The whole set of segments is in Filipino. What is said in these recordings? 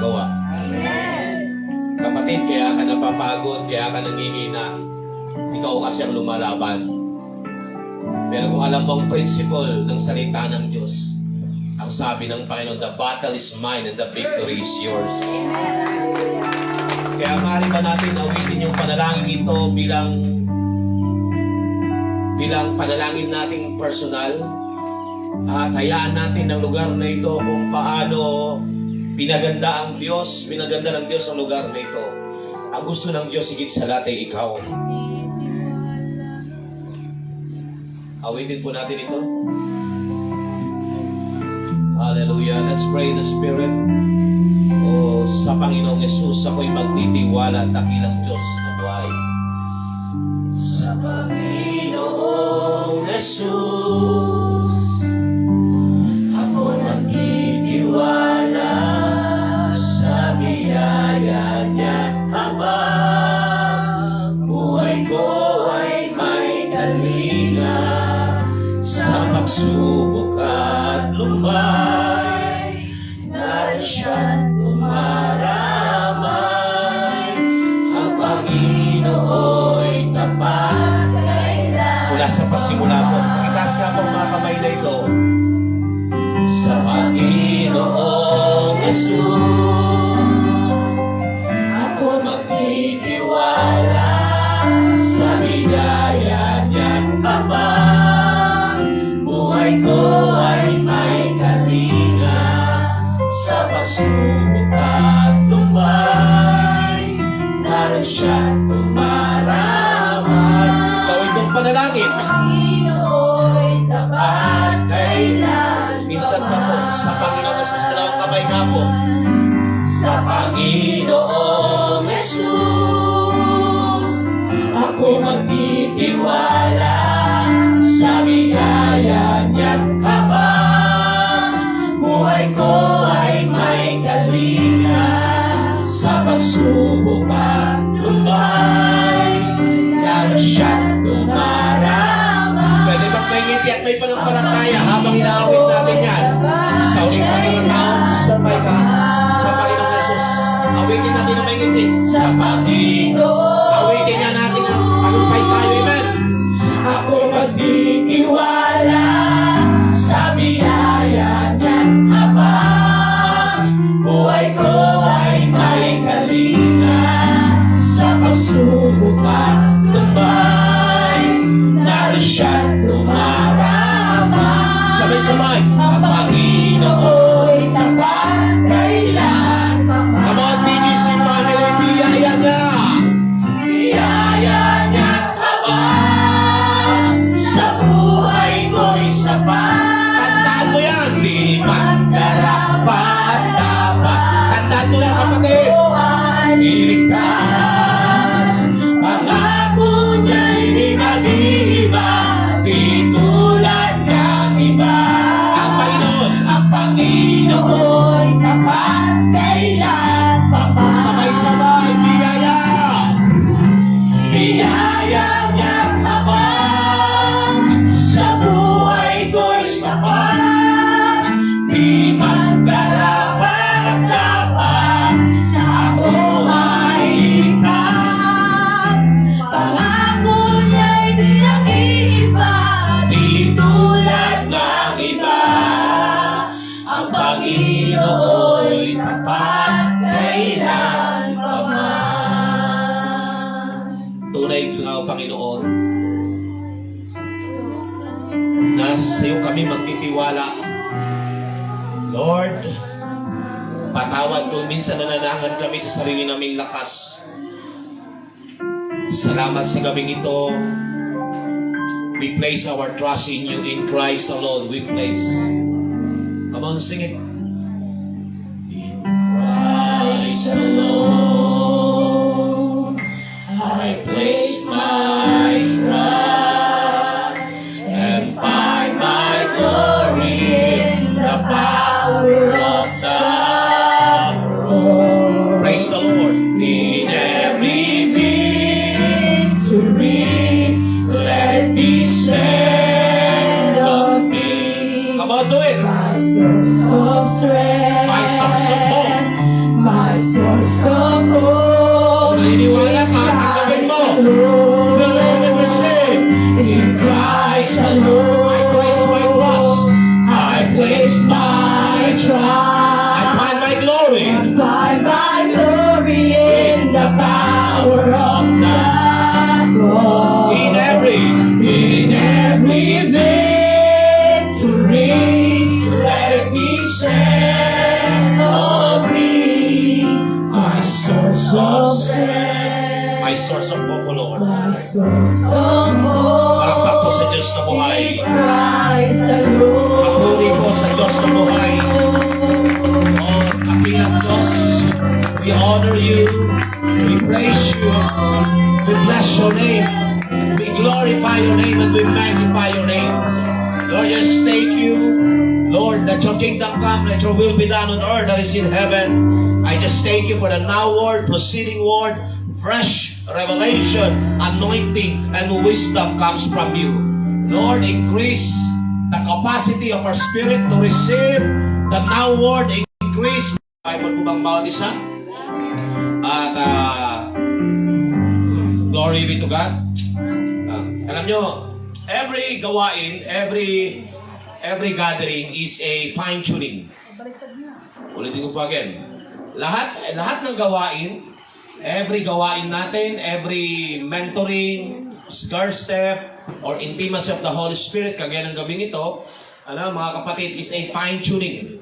magagawa. Kapatid, kaya ka napapagod, kaya ka nangihina. Ikaw kasi ang lumalaban. Pero kung alam mo ang principle ng salita ng Diyos, ang sabi ng Panginoon, the battle is mine and the victory is yours. Kaya maaari ba natin awitin yung panalangin ito bilang panalangin nating personal? At hayaan natin ang lugar na ito kung paano pinaganda ng Diyos ang lugar na ito. Ang gusto ng Diyos higit sa lahat ay ikaw. Awitin po natin ito. Hallelujah. Let's pray in the Spirit. O sa Panginoong Yesus ako'y magtitiwala at dakilang Diyos na buhay. Sa Panginoong Yesus ako'y magtitiwala sa biyaya niya habang buhay ko ay may kalinga sa pagsubok at lumbay. Narin siya tumaramay, ang Panginoo'y tapat kailan. Mula sa pasimula po, itaas nga po mga kamay na ito. Sa Panginoong Yesus ako magtitiwala sa biyaya niya't habang buhay ko ay may kalinga sa pagsubok at lumbay. Narin siya tumaramay. Gawin mong panalangin. Pangino'y tapat kailan. Minsan pa po, sa Panginoong Yesus, dalawang kamay nga po. Sa Panginoong Yesus ako magtitiwala sa biyaya niya't habang buhay ko ay may kalinga sa pagsubok at lumbay. Narin siya tumaramay. Pwede bang may ngiti at may panampalataya habang inaawit natin yan? Sa uling pagkakataon, Sister Micah, sa Panginoong Yesus, awitin natin na may ngiti. Sa Panginoon, awitin nga natin ang alumpay tayo, amen. Ako magtitiwala sa biyaya niya't habang buhay ko ay may kalinga sa pagsubok at lumbay. Narin siya tumaramay. Sabay-sabay. Ang Panginoon'y tapat kailan. Come on, TGC family, biyaya niya. Biyaya niya't habang sa buhay ko'y sapat. Tandaan mo yan. Di magkarapat-dapat. Tandaan mo yan, kapatid. Iligtas. Pangako niya'y di nag-iiba. Di tulad ng iba. Ang Panginoo'y tapat kailan pa pa. Sabay-sabay, biyaya. Biyaya niya't habang sa buhay ko'y sapat. Di magkarapat-dapat na ako ay ligtas. Pangako niya'y di nag-iiba. Di tulad ng iba. Ang Panginoo'y tapat kailan pa man. Tunay nga, Panginoon, na sa iyo kami magtitiwala. Lord, patawad kung minsan nananangan kami sa sarili naming lakas. Salamat sa gabing ito. We place our trust in you, in Christ alone. We place. Come on, sing it. In Christ alone, I place my trust and find my glory in the power of the cross. Praise the Lord. In every victory, let it be said of me. Come on, do it. My source of strength, my source of hope, My source of hope Naniniwala is ka, tanggapin Christ mo. alone. Believe and receive. In Christ alone, I place my trust. I place my I trust. find my glory. I find my glory in the power of the cross. In every victory, let it be said of me, my source of strength, My source of hope, O Lord. my source of Palakpak po sa hope Diyos na buhay. is Christ alone. Papuri po sa Diyos na buhay. O kapilang Diyos, we honor you, we praise you, we bless your name, we glorify your name, and we magnify your name. Lord, just thank you, Lord, that your kingdom come, that your will be done on earth that is in heaven. I just thank you for the now word, proceeding word, fresh revelation, anointing, and wisdom comes from you. Lord, increase the capacity of our spirit to receive the now word, increase. Bible po bang bawat isa? At glory be to God. Alam nyo, every gawain, every gathering is a fine-tuning. Ulitin ko po again. Lahat ng gawain, every gawain natin, every mentoring, scar step, or intimacy of the Holy Spirit, kagaya ng gabing ito, mga kapatid, is a fine-tuning.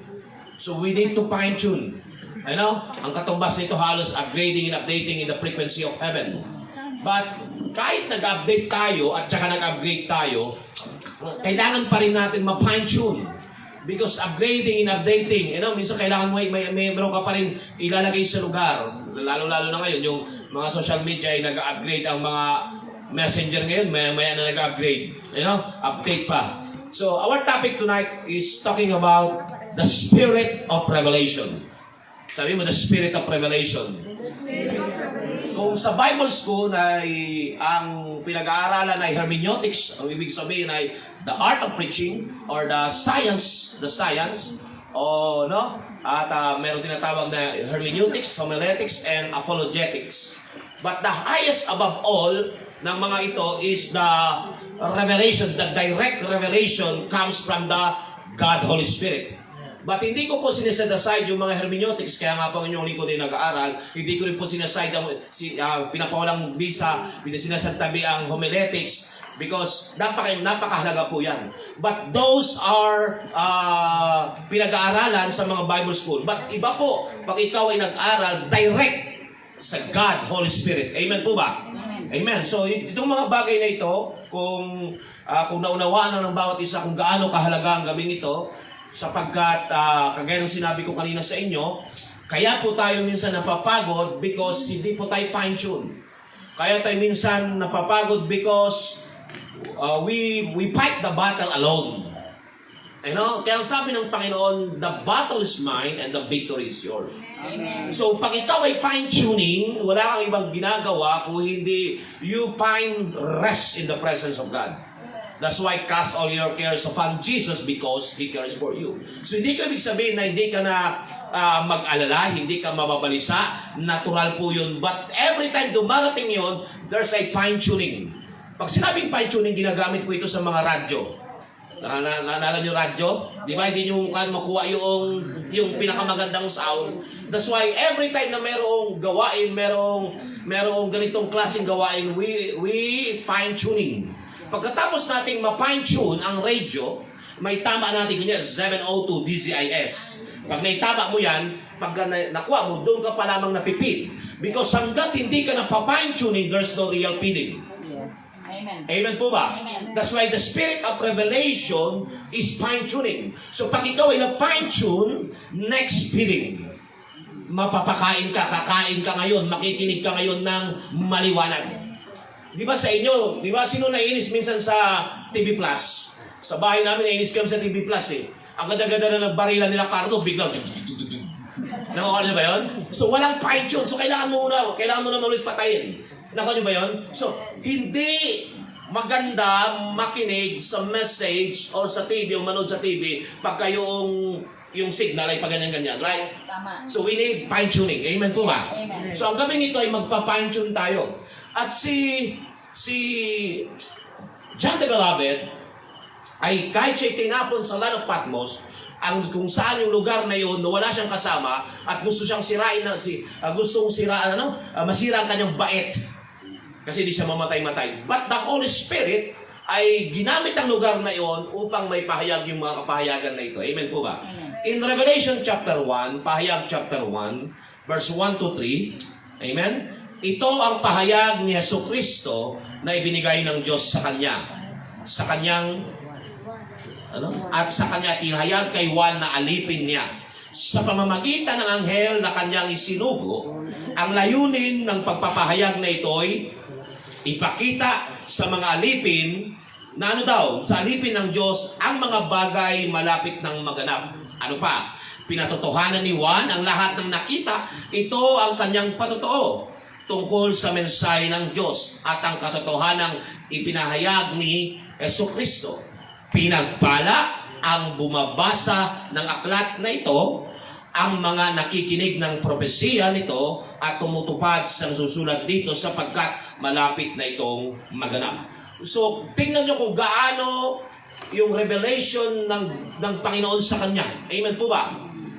So we need to fine-tune. Ang katumbas nito halos upgrading and updating in the frequency of heaven. But kahit nag-update tayo at saka nag-upgrade tayo, kailangan pa rin natin ma-fine-tune. Because upgrading and updating, minsan kailangan meron ka pa rin ilalagay sa lugar. Lalo-lalo na ngayon, yung mga social media ay nag-upgrade ang mga messenger ngayon, maya na nag-upgrade. Update pa. So, our topic tonight is talking about the spirit of revelation. Sabi mo, the spirit of revelation. Kung sa Bible school ay ang pinag-aaralan ay hermeneutics, ang ibig sabihin ay the art of preaching or the science, at meron tinatawag na hermeneutics, homiletics, and apologetics. But the highest above all ng mga ito is the revelation, the direct revelation comes from the God Holy Spirit. But hindi ko po sineset aside yung mga hermeneutics, kaya nga po inyong lingkod ay nag-aaral, hindi ko rin po sineside pinapawalang bisa, sinasantabi ang homiletics, because napakahalaga po yan. But those are pinag-aaralan sa mga Bible school. But iba po, pag ikaw ay nag-aral, direct sa God, Holy Spirit. Amen po ba? Amen. So, itong mga bagay na ito, kung naunawaan na ng bawat isa kung gaano kahalaga ang gabing ito, sapagkat, kagaya ng sinabi ko kanina sa inyo, kaya po tayo minsan napapagod because hindi po tayo fine-tune. Kaya tayo minsan napapagod because we fight the battle alone. Kaya sabi ng Panginoon, the battle is mine and the victory is yours. Amen. So, pag ikaw ay fine-tuning, wala kang ibang ginagawa kung hindi you find rest in the presence of God. That's why cast all your cares upon Jesus because He cares for you. So, hindi ko ibig sabihin na hindi ka na mag-alala, hindi ka mababalisa. Natural po yun. But every time dumarating yun, there's a fine-tuning. Pag sinabing fine-tuning, ginagamit ko ito sa mga radyo. Naalala nyo radyo? Di ba? Hindi nyo makuha yung pinakamagandang sound. That's why every time na merong gawain, merong ganitong klaseng gawain, we fine-tuning. Pagkatapos nating ma-fine-tune ang radio, may tama natin ganyan, 702 DZIS. Pag naitama mo yan, pag nakuha mo, doon ka pa lamang napipid. Because hanggat hindi ka na pa-fine-tuning, there's no real feeding. Yes. Amen. Amen po ba? Amen. That's why the spirit of revelation is fine-tuning. So pag ikaw ay na-fine-tune, next feeding. Mapapakain ka, kakain ka ngayon, makikinig ka ngayon ng maliwanag. Di ba sa inyo, di ba sino naiinis minsan sa TV Plus? Sa bahay namin naiinis kami sa TV Plus eh. Ang ganda-ganda na nagbarilan nila karto, biglang nakuha niyo ba yun? So walang fine-tune. So kailangan mo na ulit patayin. Nakuha niyo ba yun? So hindi maganda makinig sa message or sa TV o manood sa TV pag kayong yung signal ay paganyan-ganyan, right? Tama. So we need fine-tuning. Amen po ba? Amen. So ang gabing ito ay magpa-fine-tune tayo. At si John the Beloved ay kahit siya'y tinapon sa land of Patmos, kung saan yung lugar na yun, wala siyang kasama at gusto siyang sirain masira ang kanyang bait kasi di siya mamatay-matay. But the Holy Spirit ay ginamit ang lugar na iyon upang may pahayag yung mga kapahayagan na ito. Amen po ba? Amen. In Revelation chapter 1, pahayag chapter 1, verse 1 to 3, amen? Ito ang pahayag ni Jesucristo na ibinigay ng Diyos sa Kanya. Sa Kanyang, at sa Kanya tinahayag kay Juan na alipin niya. Sa pamamagitan ng anghel na Kanyang isinugo, ang layunin ng pagpapahayag na ito'y ipakita sa mga alipin na sa alipin ng Diyos ang mga bagay malapit ng maganap. Ano pa? Pinatotohanan ni Juan ang lahat ng nakita. Ito ang kanyang patotoo tungkol sa mensahe ng Diyos at ang katotohanang ipinahayag ni Jesucristo. Pinagpala ang bumabasa ng aklat na ito, ang mga nakikinig ng propesiya nito at tumutupad sa susulat dito sapagkat malapit na itong maganap. So, tingnan nyo kung gaano yung revelation ng Panginoon sa Kanya. Amen po ba?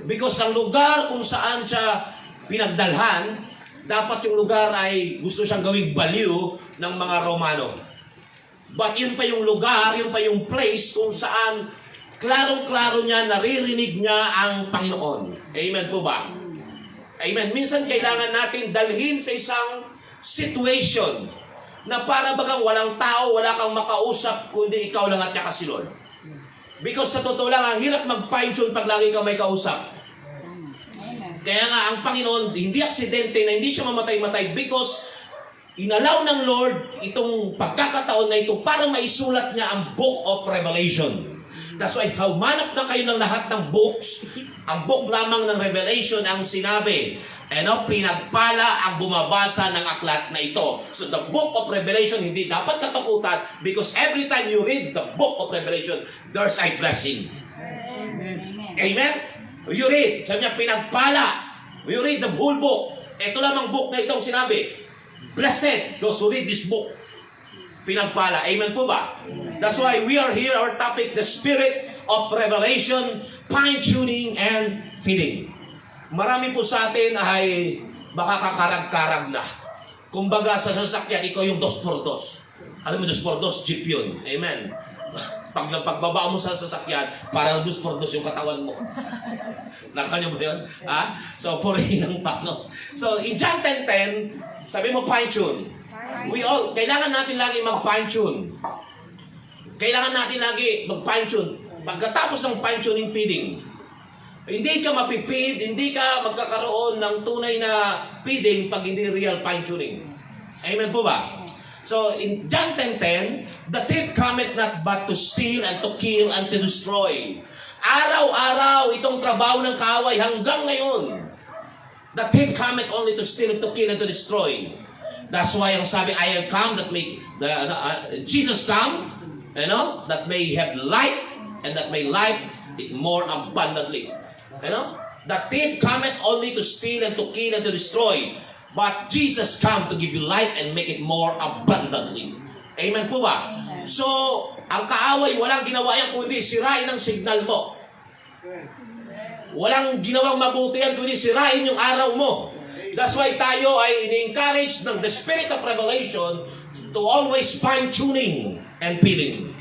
Because ang lugar kung saan siya pinagdalhan, dapat yung lugar ay gusto siyang gawing baliw ng mga Romano. But yun pa yung lugar, yun pa yung place kung saan klarong-klaro niya, naririnig niya ang Panginoon. Amen po ba? Amen. Minsan kailangan natin dalhin sa isang situation na para bagang walang tao, wala kang makausap, kundi ikaw lang at saka si Lord. Because sa totoo lang, ang hirap mag-fine-tune pag lagi ka may kausap. Amen. Kaya nga, ang Panginoon, hindi aksidente na hindi siya mamatay-matay because inalaw ng Lord itong pagkakataon na ito para maisulat niya ang Book of Revelation. That's why, humanap na kayo ng lahat ng books. Ang book lamang ng Revelation ang sinabi. Pinagpala ang bumabasa ng aklat na ito. So the Book of Revelation hindi dapat katakutan because every time you read the Book of Revelation, there's a blessing. Amen. Amen? You read. Sabi niya, pinagpala. You read the whole book. Ito lamang book na itong sinabi. Blessed those who read this book. Pinagpala. Amen po ba? That's why we are here, our topic, the Spirit of Revelation, fine-tuning and feeding. Marami po sa atin ay baka kakarag-karag na. Kumbaga sa sasakyan, ikaw yung 2x2. Alam mo, 2x2, jeep yun. Amen. Pagbaba mo sa sasakyan, parang 2x2 yung katawan mo. Nakanya mo yun? Ha? So, purihin ng pano. So, in John 10:10, sabi mo fine-tune. Kailangan natin lagi mag-fine-tune. Kailangan natin lagi mag-fine-tune. Pagkatapos ng fine-tuning feeding, hindi ka mapipid, hindi ka magkakaroon ng tunay na feeding pag hindi real fine-tuning. Amen po ba? So, in John 10:10, the thief cometh not but to steal and to kill and to destroy. Araw-araw itong trabaho ng kaaway hanggang ngayon. The thief cometh only to steal and to kill and to destroy. That's why ang sabi, I have come that may, Jesus come, that may have life and that may life it more abundantly. The thief cometh only to steal and to kill and to destroy. But Jesus come to give you life and make it more abundantly. Amen po ba? So, ang kaaway, walang ginawa yan kundi sirain ang signal mo. Walang ginawang mabuti yan kundi sirain yung araw mo. That's why tayo ay in-encourage ng the Spirit of Revelation to always fine-tuning and feeding.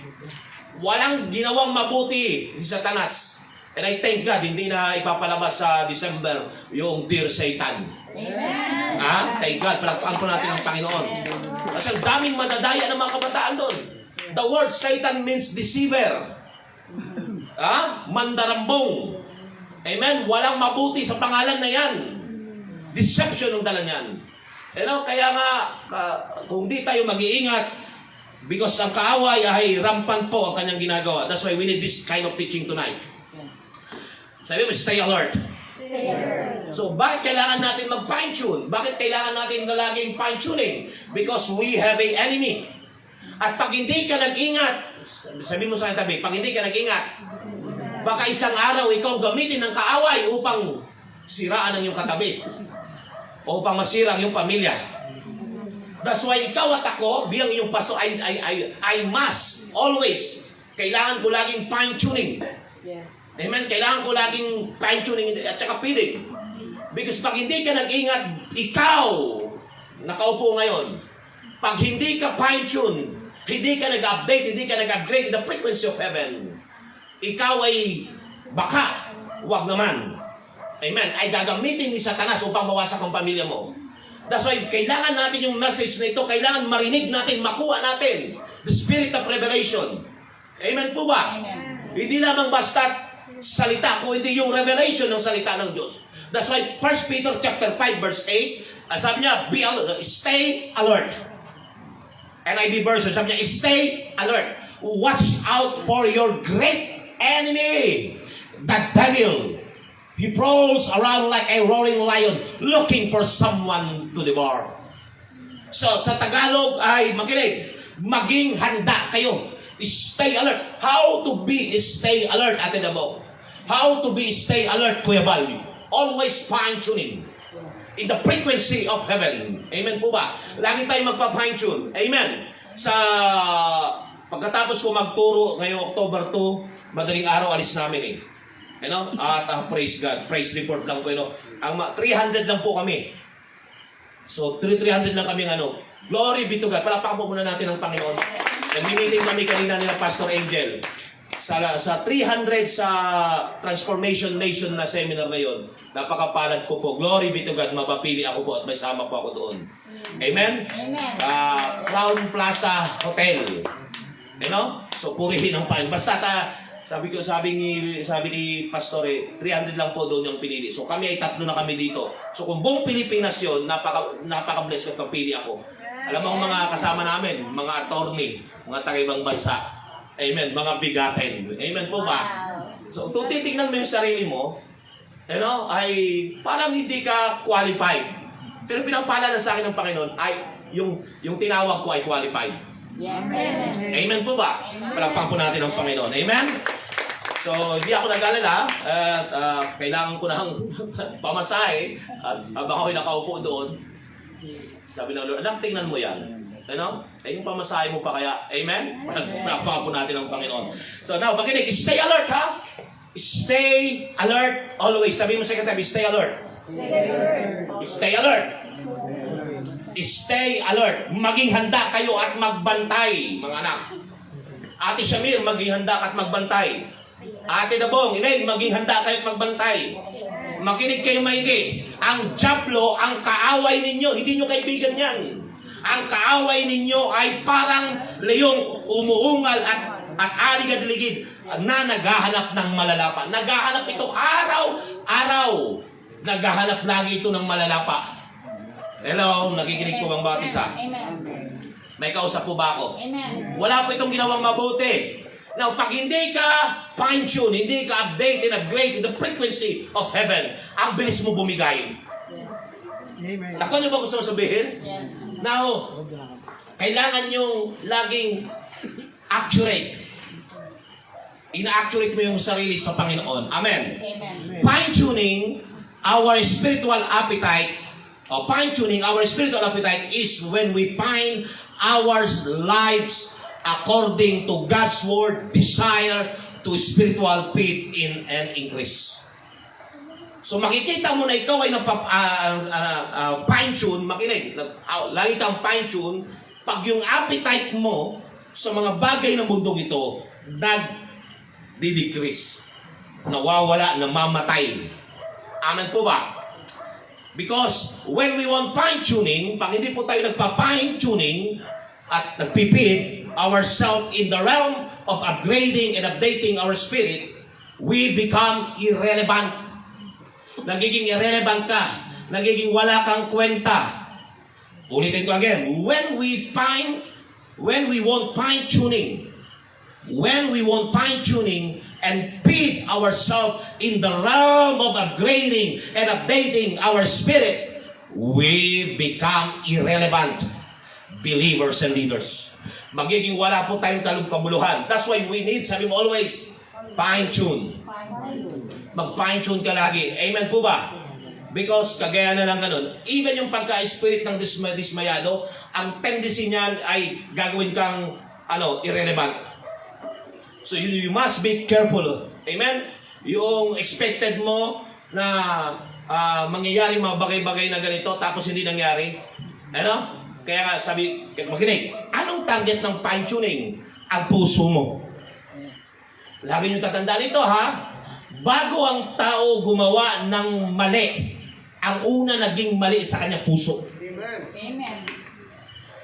Walang ginawang mabuti si Satanas. And I thank God, hindi na ipapalabas sa December yung Dear Satan. Amen. Thank God, palakpakan po natin ang Panginoon. Kasi ang daming madadaya ng mga kabataan doon. The word Satan means deceiver. Mandarambong. Amen? Walang mabuti sa pangalan na yan. Deception ang dala niyan. Kaya nga, kung di tayo mag-iingat, because ang kaaway ay rampant po ang kanyang ginagawa. That's why we need this kind of teaching tonight. Sabi mo, stay alert. So, bakit kailangan natin mag-fine-tune? Bakit kailangan natin na laging fine-tuning? Because we have a enemy. At pag hindi ka nag-ingat, sabi mo sa tabi, pag hindi ka nag-ingat, Baka isang araw ikaw gamitin ng kaaway upang siraan ang iyong katabi. O upang masira ang iyong pamilya. That's why ikaw at ako, bilang iyong paso, I must always, kailangan ko laging fine-tuning. Yes. Amen? Kailangan ko laging fine-tuning at saka piling. Because pag hindi ka nag-ingat, ikaw, nakaupo ngayon, pag hindi ka fine-tune, hindi ka nag-update, hindi ka nag-upgrade the frequency of heaven, ikaw ay baka, wag naman. Amen? Ay gagamitin ni Satanas upang mawasak ang pamilya mo. That's why kailangan natin yung message na ito, kailangan marinig natin, makuha natin the spirit of revelation. Amen po ba? Amen. Hindi lamang basta salita, kung hindi yung revelation ng salita ng Diyos. That's why 1 Peter chapter 5 verse 8, sabi niya, be alert, stay alert. NIV version, sabi niya, stay alert. Watch out for your great enemy, the devil. He prowls around like a roaring lion, looking for someone to devour. So, sa Tagalog ay makinig, maging handa kayo. Stay alert. How to be stay alert, Ate Dabo? How to be stay alert, Kuya Bal? Always fine-tuning in the frequency of heaven. Amen po ba? Lagi tayo magpa-fine-tune. Amen. Sa pagkatapos ko magturo ngayong October 2, madaling araw alis namin eh. You know? At praise God. Praise report lang po. You know? 300 lang po kami. So, 300 lang kami Glory be to God. Palakpakan po muna natin ang Panginoon. Nag-meeting kami kanina nila Pastor Angel. Sa 300 sa Transformation Nation na seminar na yun. Napakapalad ko po. Glory be to God. Mapapili ako po at may sama po ako doon. Amen? Amen. Crown Plaza Hotel. You know? So, purihin ang Panginoon. Basta sabi ni Pastor 300 lang po doon yung pinili. So kami ay 3 na kami dito. So kung buong Pilipinas yun, napaka-bless ko pili ako. Alam mo ang mga kasama namin, mga attorney, mga taga-ibang bansa. Amen, mga bigatin. Amen po ba? So kung titignan mo yung sarili mo, ay parang hindi ka qualified. Pero pinapaalala sa akin ng Panginoon ay yung tinawag ko ay qualified. Yes. Amen. Amen po ba? Palakpakan po natin ang Panginoon. Amen? So, hindi ako nag-alala. Kailangan ko ng pamasahe. At habang ako'y nakaupo doon, sabi ng Lord, anak, tingnan mo yan. Yung pamasahe mo pa kaya. Amen? Palakpakan po natin ang Panginoon. So, now, makinig. Stay alert, ha? Stay alert always. Sabi mo sa katabi, stay alert. Stay alert. Stay alert. Maging handa kayo at magbantay, mga anak. Ate Shamir, maging handa at magbantay. Ate Dabong, Inay, maging handa kayo at magbantay. Makinig kayo maigi. Ang Diablo, ang kaaway ninyo, hindi nyo kaibigan yan. Ang kaaway ninyo ay parang leyong umuungal at aligid-ligid na naghahanap ng malalapa. Naghahanap ito araw-araw. Naghahanap lagi ito ng malalapa. Hello, nakikinig po bang bawat isa? Amen. May kausap po ba ako? Amen. Wala po itong ginawang mabuti. Now, pag hindi ka fine-tune, hindi ka update and upgrade in the frequency of heaven, ang bilis mo bumigay. Amen. Ako nyo ba gusto mo sabihin? Yes. Now, kailangan yung laging accurate. Ina-accurate mo yung sarili sa Panginoon. Amen. Amen. Fine-tuning our spiritual appetite, or fine-tuning our spiritual appetite is when we find our lives according to God's word, desire to spiritual faith in and increase. So makikita mo na ikaw ay fine-tune, makinig, lagi kang fine-tune, pag yung appetite mo sa mga bagay ng mundong ito, nag-decrease, nawawala, namamatay. Amen po ba? Because when we want fine-tuning, pag hindi po tayo nagpa-fine-tuning at nagpipit ourselves in the realm of upgrading and updating our spirit, we become irrelevant. Nagiging irrelevant ka. Nagiging wala kang kwenta. Ulitin ko again. When we want fine-tuning, and feed ourselves in the realm of upgrading and updating our spirit, we become irrelevant believers and leaders. Magiging wala po tayong kabuluhan. That's why we need, sabi mo always, fine-tune. mag-fine tune ka lagi. Amen po ba? Because kagaya na lang ganun, even yung pagka-spirit ng dismayado, ang tendency niyan ay gagawin kang irrelevant. So you must be careful. Amen? Yung expected mo na mangyayari mga bagay-bagay na ganito tapos hindi nangyari. Ano? Kaya nga sabi, makinig, anong target ng fine-tuning? Ang puso mo. Lagi nyo tatandaan ito, ha? Bago ang tao gumawa ng mali, ang una naging mali sa kanyang puso. Amen.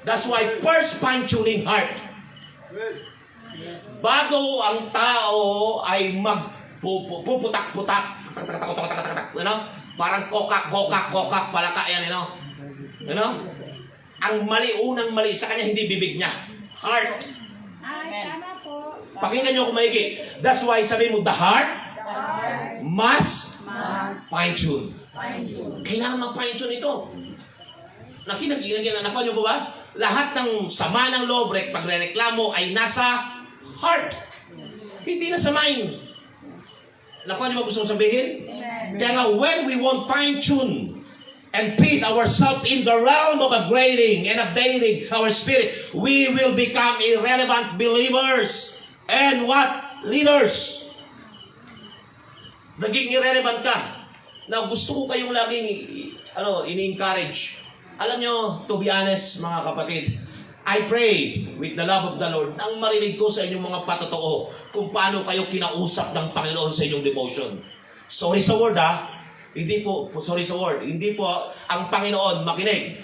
That's why first fine-tuning heart. Bago ang tao ay magpuputak-putak, parang kokak, palaka yan, ang mali, unang mali sa kanya, hindi bibig niya. Heart. Ay, tama po. Pakinggan niyo kung maigi. That's why sabi mo, the heart must fine-tune. Kailangan mag-fine-tune ito. Nakuha niyo po ba? Lahat ng sama ng loob, pagre-reklamo ay nasa heart. Hindi na sa mind. Nakuha niyo ba gusto sabihin? Kaya nga, when we won't fine-tune and feed ourselves in the realm of upgrading and updating our spirit, we will become irrelevant believers and what? Leaders. Naging irrelevant ka. Now, gusto ko kayong laging ini-encourage. Alam nyo, to be honest, mga kapatid, I pray with the love of the Lord nang marinig ko sa inyong mga patotoo kung paano kayo kinausap ng Panginoon sa inyong devotion. Sorry sa word, ha? Hindi po, sorry sa word, hindi po ang Panginoon makinig.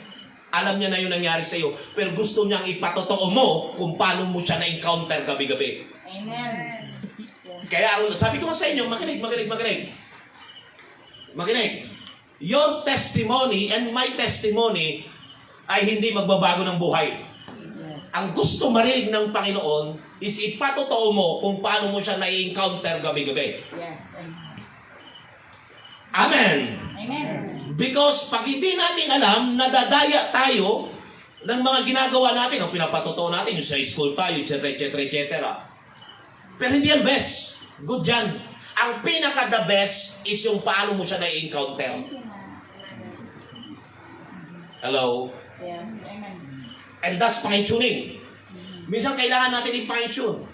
Alam niya na yung nangyari sa iyo, pero gusto niyang ipatotoo mo kung paano mo siya na-encounter gabi-gabi. Amen. Kaya sabi ko sa inyo, makinig. Your testimony and my testimony ay hindi magbabago ng buhay. Ang gusto marinig ng Panginoon is ipatotoo mo kung paano mo siya na-encounter gabi-gabi. Yes. Amen. Amen. Because pag hindi natin alam, nadadaya tayo ng mga ginagawa natin, ang pinapatotoo natin, yung sa school tayo, etc. Pero hindi yan best. Good yan. Ang pinaka-the best is yung paano mo siya na-encounter. Hello? Yes. Amen. And that's fine-tuning. Minsan kailangan natin i-fine-tune.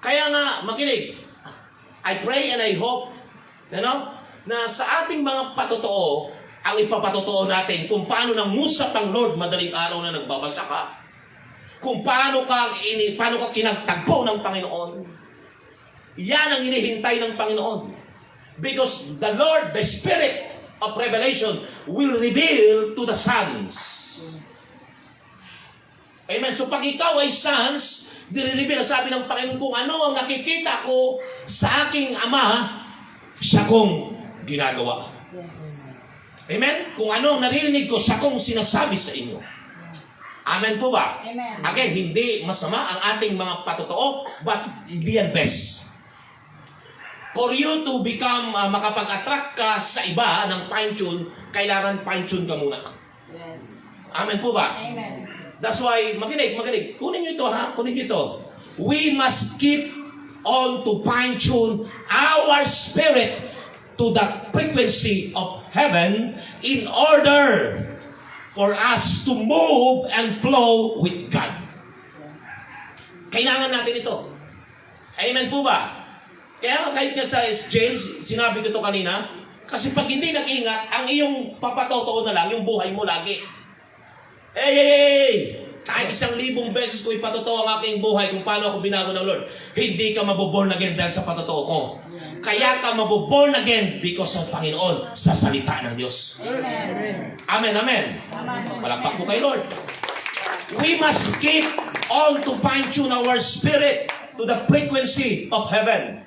Kaya nga, makinig. I pray and I hope, na sa ating mga patotoo, ang ipapatotoo natin kung paano nang musap ang Lord madaling araw na nagbabasa ka. Kung paano ka kinagtagpo ng Panginoon. Yan ang hinihintay ng Panginoon. Because the Lord, the Spirit of revelation, will reveal to the sons. Amen. So pag ikaw ay sons, dire-reveal, sabi ng Panginoon, kung ano ang nakikita ko sa aking Ama, siya kong ginagawa. Amen? Kung ano ang naririnig ko, siya kong sinasabi sa inyo. Amen po ba? Amen. Again, hindi masama ang ating mga patotoo, but hindi yan best. For you to become, makapag-attract ka sa iba ng fine-tune, kailangan fine-tune ka muna. Yes. Amen po ba? Amen. That's why, makinig. Kunin nyo ito, ha? Kunin nyo ito. We must keep on to fine-tune our spirit to the frequency of heaven in order for us to move and flow with God. Kailangan natin ito. Amen po ba? Kaya kahit nga sa jail, sinabi ko ito kanina, kasi pag hindi nag-ingat, ang iyong papatotoo na lang, yung buhay mo lagi. Hey! Kahit 1,000 beses ko ipatotoo ang aking buhay kung paano ako binago ng Lord, hindi ka maboborn again dahil sa patotoo ko. Kaya ka maboborn again because ng Panginoon sa salita ng Diyos. Amen. Amen, amen. Amen. Palakpak po kay Lord. We must keep on to fine-tune our spirit to the frequency of heaven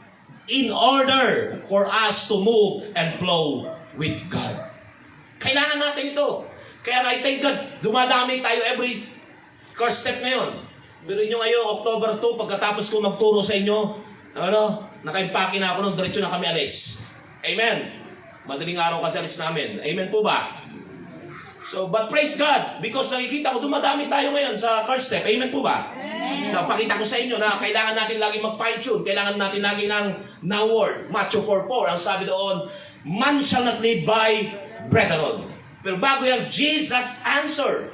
in order for us to move and flow with God. Kailangan natin ito. Kaya I thank God, dumadami tayo every course step ngayon. Pero nyo ngayon, October 2, pagkatapos ko magturo sa inyo, nakaimpake na ako nung diretso na kami alis. Amen. Madaling araw kasi alis namin. Amen po ba? So, but praise God, because nakikita ko, dumadami tayo ngayon sa first step. Amen po ba? Napakita ko sa inyo na kailangan natin lagi mag-fine-tune. Kailangan natin lagi ng word. Matthew 4:4, ang sabi doon, man shall not live by bread alone. Pero bago yan, Jesus answered.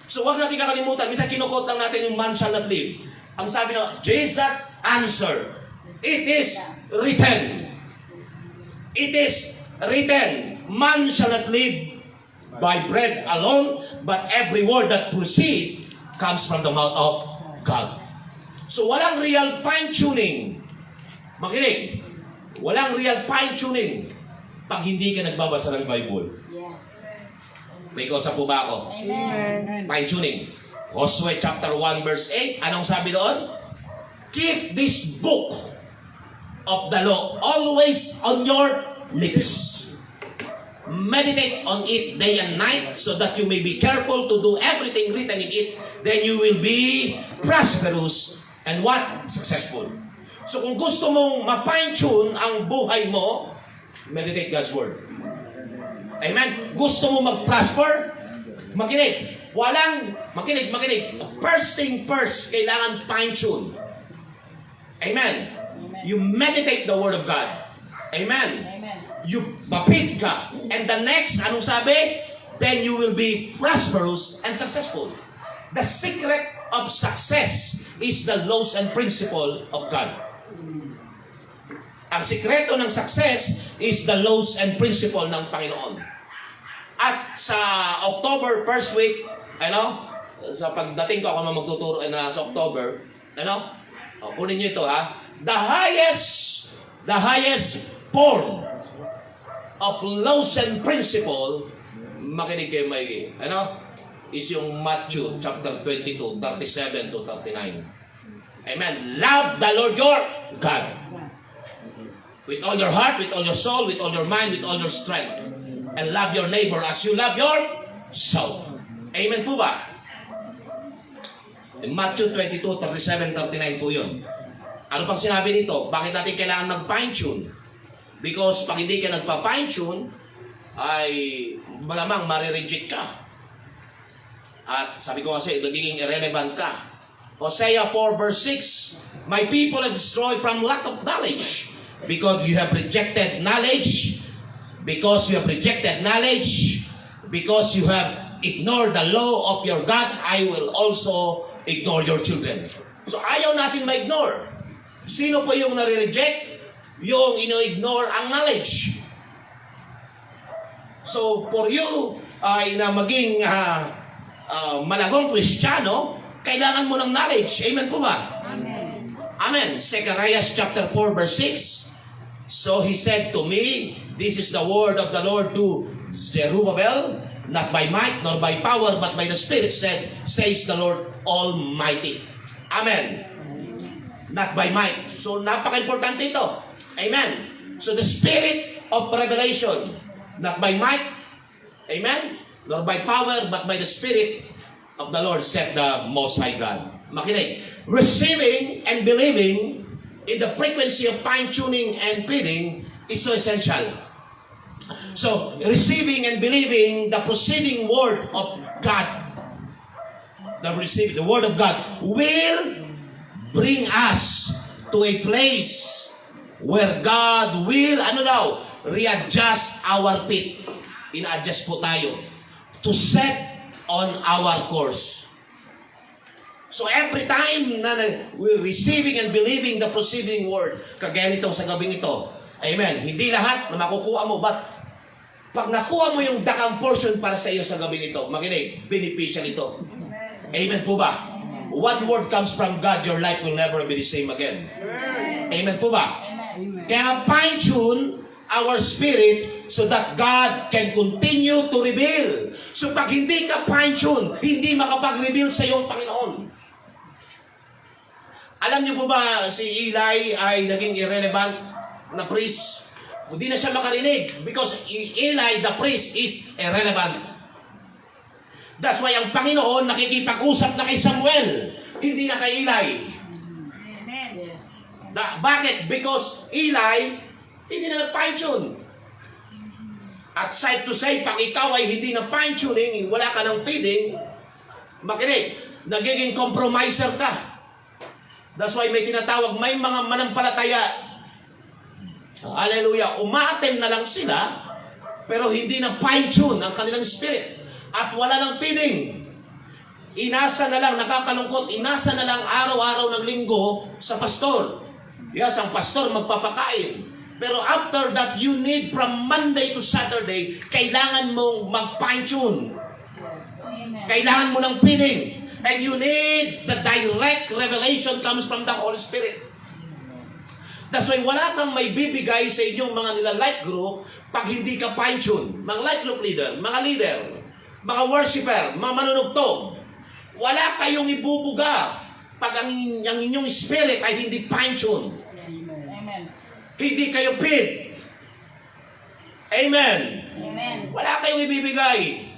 So, huwag natin kakalimutan. Minsan kinukot lang natin yung man shall not live. Ang sabi na, Jesus answered. It is written. It is written. Man shall not live by bread alone, but every word that proceeds comes from the mouth of God. So walang real fine-tuning. Makinig. Walang real fine-tuning pag hindi ka nagbabasa ng Bible. Yes. May kausap po ba ako? Amen. Fine-tuning. Joshua chapter 1 verse 8. Anong sabi doon? Keep this book of the law always on your lips. Meditate on it day and night so that you may be careful to do everything written in it. Then you will be prosperous and what? Successful. So kung gusto mong ma-fine-tune ang buhay mo, meditate God's Word. Amen? Gusto mo mag-prosper? Makinig. Makinig. First thing first, kailangan fine-tune. Amen? You meditate the Word of God. Amen? Amen. You mapid ka. And the next, anong sabi? Then you will be prosperous and successful. The secret of success is the laws and principle of God. Ang sikreto ng success is the laws and principle ng Panginoon. At sa October first week, sa pagdating ko ako na magtuturo sa October, kunin niyo ito ha. The highest form of laws and principle, makinig kayo maigi, is yung Matthew chapter 22, 37 to 39. Amen. Love the Lord your God with all your heart, with all your soul, with all your mind, with all your strength. And love your neighbor as you love your soul. Amen po ba? In Matthew 22, 37, 39 po yun. Ano pang sinabi nito? Bakit natin kailangan mag-fine-tune? Because pag hindi ka nagpa-fine-tune, ay malamang marireject ka. At sabi ko kasi, nagiging irrelevant ka. Hosea 4 verse 6, my people are destroyed from lack of knowledge. Because you have rejected knowledge. Because you have rejected knowledge. Because you have ignored the law of your God, I will also ignore your children. So ayaw natin ma-ignore. Sino po yung nare-reject? Yung ino-ignore ang knowledge. So, for you na maging malagong Kristiyano, kailangan mo ng knowledge. Amen po ba? Amen. Amen. Zechariah chapter 4 verse 6. So he said to me, this is the word of the Lord to Zerubbabel, not by might nor by power, but by the Spirit, says the Lord Almighty. Amen. Not by might. So, napaka-importante ito. Amen. So, the spirit of revelation, not by might, amen, nor by power, but by the Spirit of the Lord, said the Most High God. Makinig. Receiving and believing in the frequency of fine-tuning and feeding is so essential. So, receiving and believing the proceeding word of God, the word of God will bring us to a place where God will, readjust our feet. Ina-adjust po tayo to set on our course. So every time na we're receiving and believing the proceeding word, kagaya nito sa gabing ito, amen, hindi lahat na makukuha mo, but pag nakuha mo yung dakang portion para sa iyo sa gabing ito, makinig, beneficial ito. Amen po ba? One word comes from God, your life will never be the same again. Amen po ba? Kaya fine-tune our spirit so that God can continue to reveal. So pag hindi ka fine-tune, hindi makapag-reveal sa iyong Panginoon. Alam niyo po ba si Eli ay naging irrelevant na priest? Hindi na siya makarinig because Eli, the priest, is irrelevant. That's why ang Panginoon nakikipag-usap na kay Samuel, hindi na kay Eli. Amen. Yes. Bakit? Because Eli, hindi na nag-fine-tune. At side to side, pag ikaw ay hindi na fine-tuning, wala ka ng feeding, makinig, nagiging compromiser ka. That's why may tinatawag, may mga manampalataya, hallelujah, umaattend na lang sila, pero hindi na fine-tune ang kanilang spirit. At wala ng feeding. Inasa na lang, nakakalungkot, inasa na lang araw-araw ng linggo sa pastor. Yes, ang pastor magpapakain. Pero after that, you need from Monday to Saturday, kailangan mong mag-fine-tune. Kailangan mo ng feeding. And you need the direct revelation comes from the Holy Spirit. That's why wala kang may bibigay sa inyong mga nila life group pag hindi ka fine-tune. Mga life group leader, mga leader, mga worshiper, mga manunugtog. Wala kayong ibubuga pag ang inyong spirit ay hindi fine-tune. Amen. Hindi kayo feed. Amen. Amen. Wala kayong ibibigay.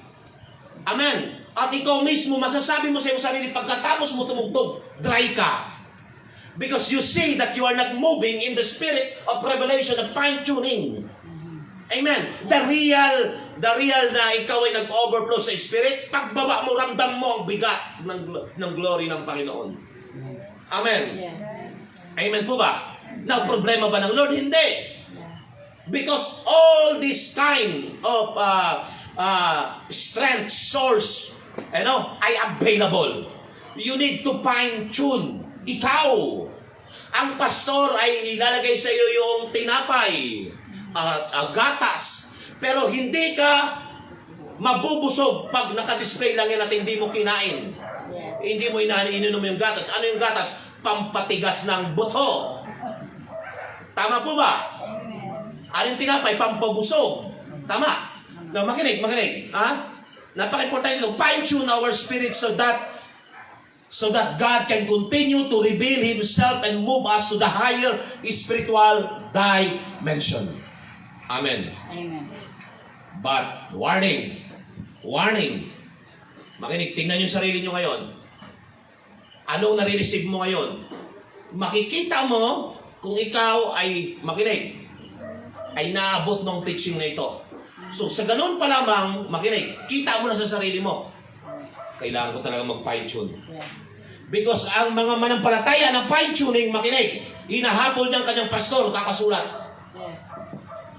Amen. At ikaw mismo, masasabi mo sa iyong sarili, pagkatapos mo tumugtog, dry ka. Because you see that you are not moving in the spirit of revelation and fine-tuning. Amen. The real na ikaw ay nag-overflow sa spirit, pagbaba mo, ramdam mo ang bigat ng glory ng Panginoon. Amen. Yes. Amen po ba? Now, problema ba ng Lord? Hindi. Because all this kind of strength, source, ay available. You need to fine-tune. Ikaw, ang pastor ay ilalagay sa iyo yung tinapay, gatas, pero hindi ka mabubusog pag nakadisplay lang yan at hindi mo kinain. Hindi mo ininom yung gatas. Ano yung gatas? Pampatigas ng buto. Tama po ba? Ano yung tinapay? Pampabusog. Tama. Now, makinig. Ha? Napaka-importante ito. Fine-tune our spirit so that God can continue to reveal Himself and move us to the higher spiritual dimension. Amen. Amen. But, warning. Makinig, tingnan yung sarili nyo ngayon. Anong nare-receive mo ngayon? Makikita mo kung ikaw ay, makinig, ay naabot ng teaching na ito. So, sa ganun pa lamang, makinig, kita mo na sa sarili mo. Kailangan ko talaga mag-fine-tune. Because ang mga manampalataya ng fine-tuning, makinig, hinahabol ng kanyang pastor, kakasulat. Yes.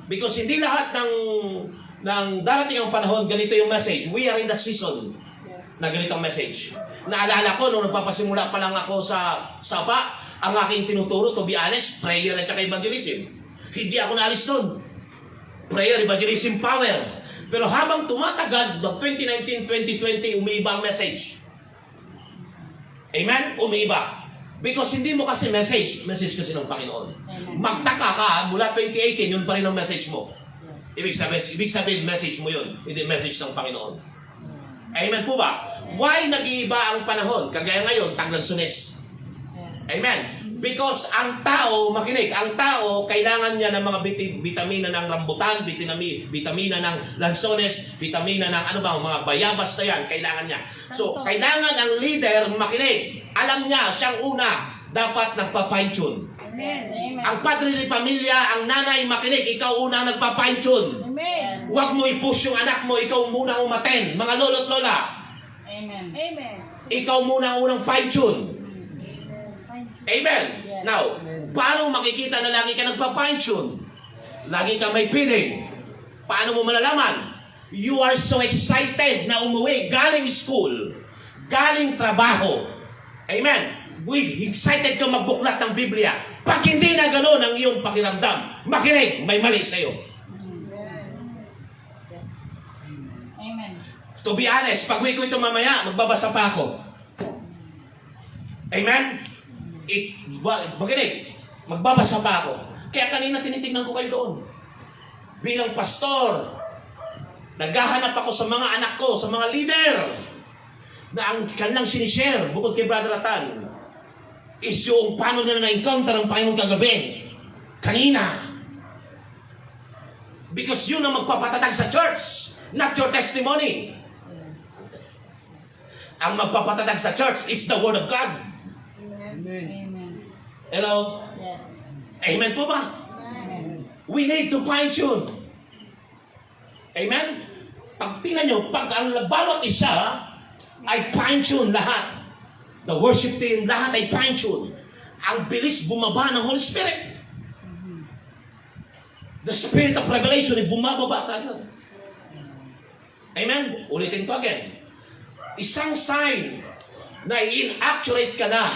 Because hindi lahat ng darating ang panahon, ganito yung message. We are in the season na ganito ang message. Naalala ko, nung nagpapasimula pa lang ako sa sapa, ang aking tinuturo, to be honest, prayer at saka evangelism. Hindi ako naalis doon. Prayer, evangelism, power. Pero habang tumatagal, 2019-2020, umiiba ang message. Amen? Umiiba. Because hindi mo kasi message kasi ng Panginoon. Magtaka ka, mula 2018, yun pa rin ang message mo. Ibig sabihin, message mo yun, hindi message ng Panginoon. Amen po ba? Why nag-iiba ang panahon? Kagaya ngayon, Taglansones. Amen. Because ang tao, makinig, ang tao, kailangan niya ng mga vitamina ng rambutan, vitamina ng lansones, vitamina ng mga bayabas na yan, kailangan niya. So, kailangan ang leader, makinig, alam niya, siyang una, dapat nagpa-fine-tune. Amen. Ang padre ni pamilya, ang nanay, makinig, ikaw una nagpa-fine-tune. Amen. Huwag mo i-push yung anak mo, ikaw muna umaten. Mga lolo't lola, Amen. Amen. ikaw muna ang unang fine-tune. Amen. Now, paano makikita na lagi ka nagpa-fine-tune? Lagi ka may feeling. Paano mo malalaman? You are so excited na umuwi galing school, galing trabaho. Amen. Excited ka magbuklat ng Biblia. Pag hindi na gano'n ang iyong pakiramdam, makinig, may mali sa'yo. Amen. To be honest, pag uwi ko ito mamaya, magbabasa pa ako. Amen? Makinig, magbabasa pa ako. Kaya kanina tinitingnan ko kayo doon. Bilang pastor, naghahanap ako sa mga anak ko, sa mga leader, na ang kanilang sinishare, bukod kay Brother Atan, is yung paano nila na-encounter ang Panginoon kagabi. Kanina. Because yun ang magpapatatag sa church, not your testimony. Ang magpapatatag sa church is the Word of God. Amen. Hello? Yes. Amen po ba? Amen. We need to fine-tune. Amen? Pag tingnan nyo, pag ang bawat isa ay fine-tune lahat. The worship team, lahat ay fine-tune. Ang bilis bumaba ng Holy Spirit. The Spirit of Revelation ay bumababa kagad. Amen? Ulitin ko again. Isang sign na inaccurate ka na,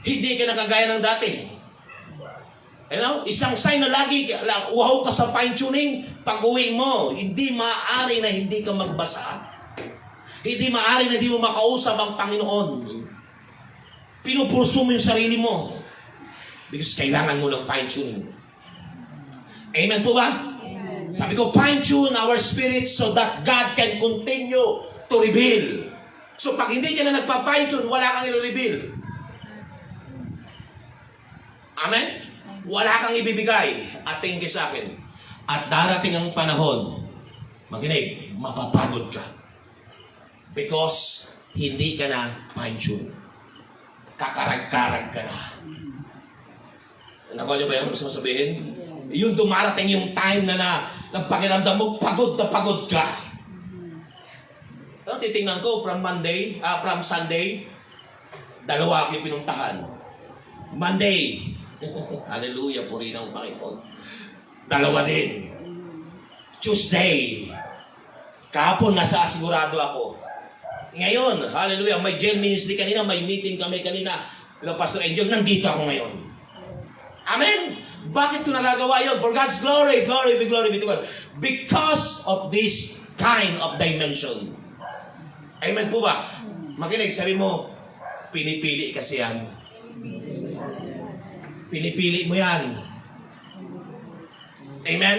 hindi ka nakagaya ng dati. You know? Isang sign na lagi uhaw ka sa fine-tuning, pag-uwi mo, hindi maaari na hindi ka magbasa. Hindi maaari na hindi mo makausap ang Panginoon. Pinupurso mo yung sarili mo. Because kailangan mo ng fine-tuning. Amen po ba? Amen. Sabi ko, fine-tune our spirit so that God can continue to reveal. So pag hindi ka na nagpa-fine-tune, wala kang i-reveal. Amen? Wala kang ibibigay. At tingin sa akin. At darating ang panahon, makinig, mapapagod ka. Because hindi ka na fine-tune. Kakarag-karag ka na. Nakuha niyo ba yung gusto mo sabihin? Yung dumarating yung time na pakiramdam mo, pagod na pagod ka. Titingnan ko, from Sunday, dalawa aking pinuntahan. Monday, hallelujah, puri ng Panginoon. Dalawa din. Tuesday, kahapon nasa asigurado ako. Ngayon, hallelujah, may jail ministry kanina, may meeting kami kanina. Pastor Angel, nandito ako ngayon. Amen? Bakit ko nagagawa yun? For God's glory, glory be to God. Because of this kind of dimension. Amen po ba? Makinig, sabi mo, pinipili kasi yan. Pinipili mo yan. Amen?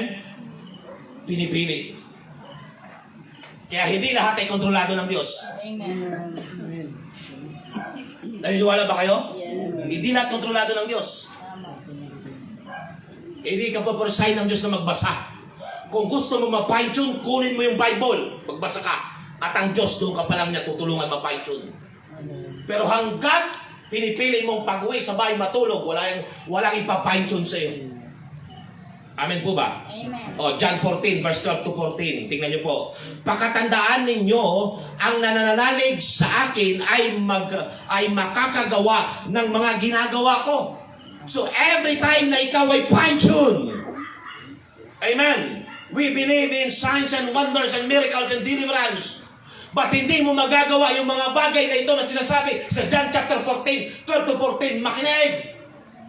Pinipili. Kaya hindi lahat ay kontrolado ng Diyos. Amen. Naniniwala ba kayo? Hindi lahat kontrolado ng Diyos. Hindi ka paporsahin ng Diyos na magbasa. Kung gusto mo ma-fine-tune, kunin mo yung Bible. Magbasa ka. At ang Diyos doon ka pa lang niya tutulungan ma-fine-tune. Pero hanggat pinipili mong pag-uwi sa bahay matulog, walang ipa-fine-tune sa iyo. Amen po ba? Amen. John 14, verse 12 to 14. Tingnan niyo po. Pakatandaan ninyo, ang nananalig sa akin ay makakagawa ng mga ginagawa ko. So every time na ikaw ay fine-tune, amen, we believe in signs and wonders and miracles and deliverance. But hindi mo magagawa yung mga bagay na ito na sinasabi sa John chapter 14, 12 to 14. Makinig!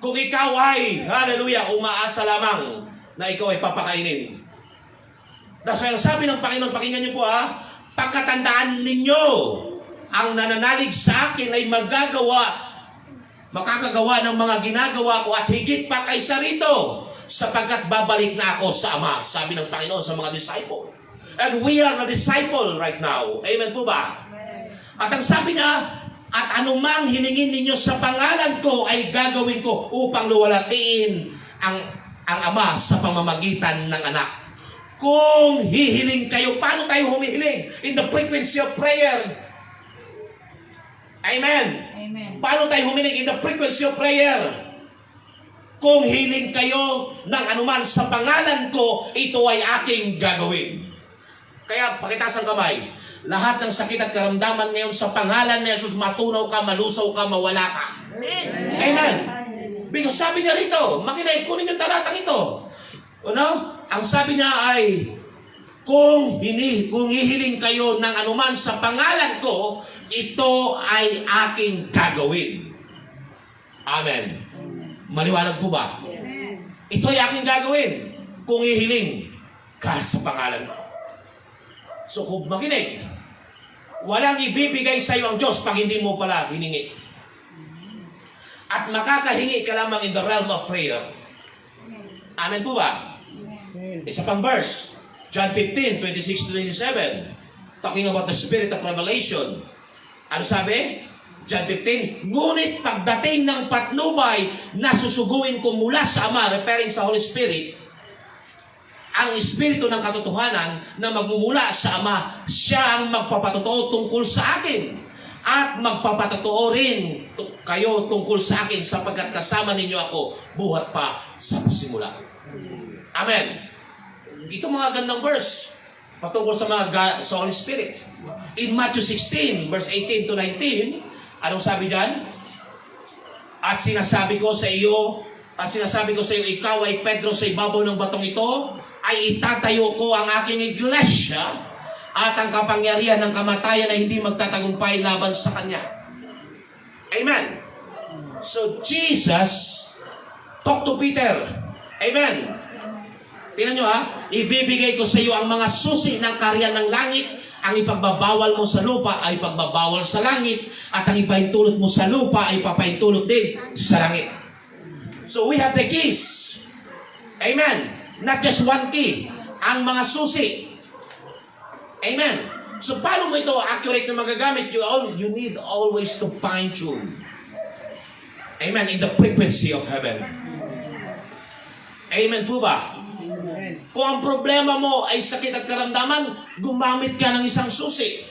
Kung ikaw ay, hallelujah, umaasa lamang na ikaw ay papakainin. That's why ang sabi ng Panginoon, pakinggan niyo po pagkatandaan ninyo, ang nananalig sa akin ay makakagawa ng mga ginagawa ko at higit pa kaysa rito, sapagkat babalik na ako sa Ama, sabi ng Panginoon sa mga disciple. And we are the disciple right now. Amen po ba? At ang sabi niya, at anumang hiningin ninyo sa pangalan ko ay gagawin ko upang luwalatiin ang Ama sa pamamagitan ng Anak. Kung hihiling kayo, paano tayo humihiling? In the frequency of prayer. Amen. Amen. Paano tayo humiling? In the frequency of prayer. Kung hiling kayo ng anuman sa pangalan ko, ito ay aking gagawin. Kaya pakitaas ang kamay. Lahat ng sakit at karamdaman ngayon sa pangalan ni Jesus, matunaw ka, malusaw ka, mawala ka. Amen. Because sabi niya rito, makinig, kunin yung talatang ito. Ang sabi niya ay, kung hihiling kayo ng anuman sa pangalan ko, ito ay aking gagawin. Amen. Maliwanag po ba? Ito ay aking gagawin kung hihiling ka sa pangalan ko. So kung makinig, walang ibibigay sa iyo ang Diyos pag hindi mo pala hiningi. At makakahingi ka lamang in the realm of prayer. Amen po ba? Isa pang verse, John 15, 26-27, talking about the spirit of revelation. Ano sabi? John 15, ngunit pagdating ng patnubay na susuguin ko mula sa Ama, referring sa Holy Spirit, ang Espiritu ng katotohanan na magmumula sa Ama, siya ang magpapatotoo tungkol sa akin. At magpapatotoo rin kayo tungkol sa akin sapagkat kasama ninyo ako buhat pa sa pasimula. Amen. Ito mga gandang verse patungkol sa sa Holy Spirit. In Matthew 16, verse 18 to 19, anong sabi diyan? At sinasabi ko sa iyo, ikaw ay Pedro, sa ibabaw ng batong ito, ay itatayo ko ang aking iglesia, at ang kapangyarihan ng kamatayan ay hindi magtatagumpay laban sa kanya. Amen. So, Jesus talk to Peter. Amen. Tingnan nyo ibibigay ko sa iyo ang mga susi ng kaharian ng langit. Ang ipagbabawal mo sa lupa ay pagbabawal sa langit, at ang ipaintulot mo sa lupa ay papaintulot din sa langit. So we have the keys. Amen. Not just one key. Ang mga susi. Amen. So paano mo ito accurate na magagamit? You need always to fine-tune. Amen. In the frequency of heaven. Amen po ba? Kung ang problema mo ay sakit at karamdaman, gumamit ka ng isang susi.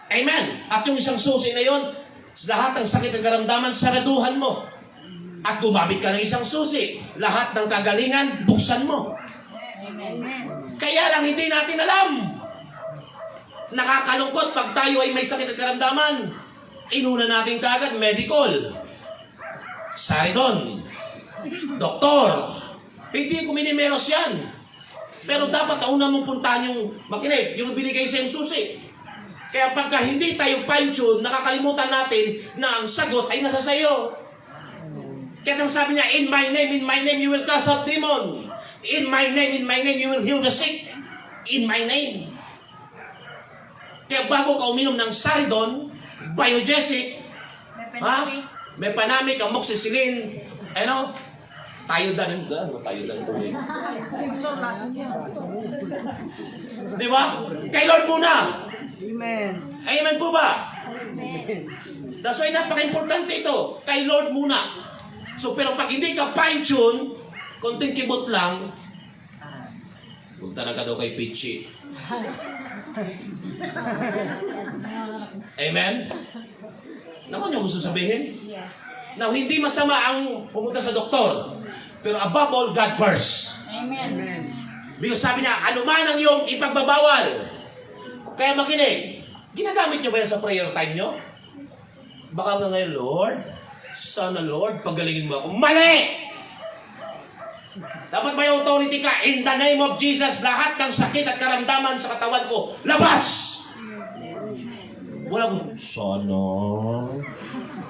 Amen. At yung isang susi na yon, lahat ng sakit at karamdaman, saraduhan mo. At gumamit ka ng isang susi. Lahat ng kagalingan, buksan mo. Amen. Kaya lang hindi natin alam. Nakakalungkot pag tayo ay may sakit at karamdaman. Inuna natin kagad medical. Saridon. Doktor. Hindi ko minimeros yan. Pero dapat una mong puntahan yung makinig, yung binigay sa yung susi. Kaya pagka hindi tayo fine-tune, nakakalimutan natin na ang sagot ay nasa sayo. Kaya nang sabi niya, in my name, you will cast out demon. In my name, you will heal the sick. In my name. Kaya bago ka uminom ng Saridon, Biogesic, Mepanamic, Amoxicillin, Tayodan tubig. Di ba? Kay Lord muna. Amen. Amen po ba? That's why napaka-importante ito. Kay Lord muna. So, pero pag hindi ka fine-tune, konting kibot lang, punta na ka daw kay Pichi. Amen? Naku niyo gusto sabihin? Yes. Now, hindi masama ang pumunta sa doktor. Pero above all, God first. Amen. Because sabi niya, ano man ang iyong ipagbabawal. Kaya makinig, ginagamit niyo ba yan sa prayer time niyo? Baka nga ngayon, Lord, sana Lord, pagalingin mo ako. Mali! Dapat may authority ka. In the name of Jesus, lahat ng sakit at karamdaman sa katawan ko, labas! Walang, sana,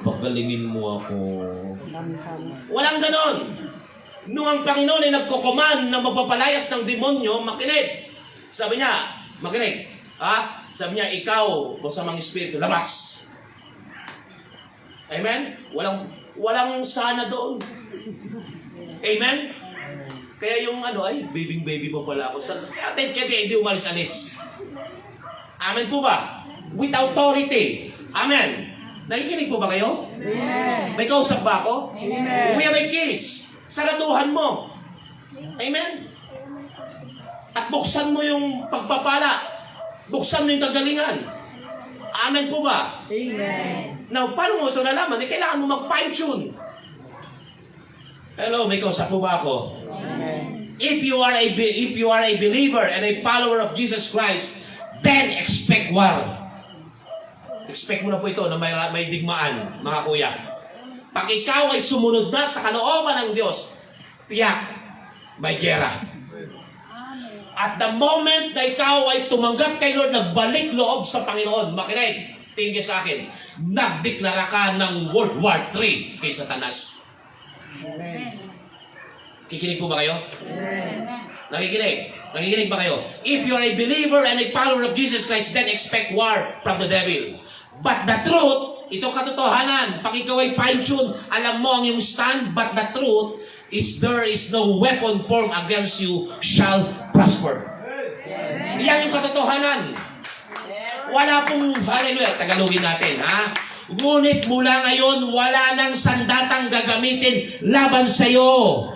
pagalingin mo ako. Walang ganon. Nung ang Panginoon ay nagkukuman na magpapalayas ng demonyo, makinig. Sabi niya, makinig. Sabi niya, ikaw, masamang espiritu, labas. Amen? Walang sana doon. Amen? Kaya yung baby pa pala ako. Atin kaya hindi umalis-alis. Amen po ba? With authority. Amen. Nakikinig po ba kayo? Amen. May kausap ba ako? Amen. We have a case. Saraduhan mo. Amen? At buksan mo yung pagpapala. Buksan mo yung kagalingan. Amen po ba? Amen. Now, paano mo ito nalaman? Kailangan mo mag-fine-tune. Hello, may kausap po ba ako? Amen. If you are a believer and a follower of Jesus Christ, then expect war. Expect mo na po ito na may digmaan, mga kuya. Pag ikaw ay sumunod na sa kalooban ng Diyos, tiyak, may gera. At the moment na ikaw ay tumanggap kay Lord, nagbalik loob sa Panginoon, makinig, tingin sa akin, nagdeklara ka ng World War III kay Satanas. Amen. Kikinig po ba kayo? Amen. Nakikinig? Nakikinig ba kayo? If you are a believer and a follower of Jesus Christ, then expect war from the devil. But the truth, ito katotohanan, pag ikaw ay fine-tune, alam mo ang iyong stand, but the truth is there is no weapon formed against you shall prosper. Yan yung katotohanan. Wala pong, hallelujah, Tagalogin natin, Ngunit mula ngayon, wala nang sandatang gagamitin laban sa iyo.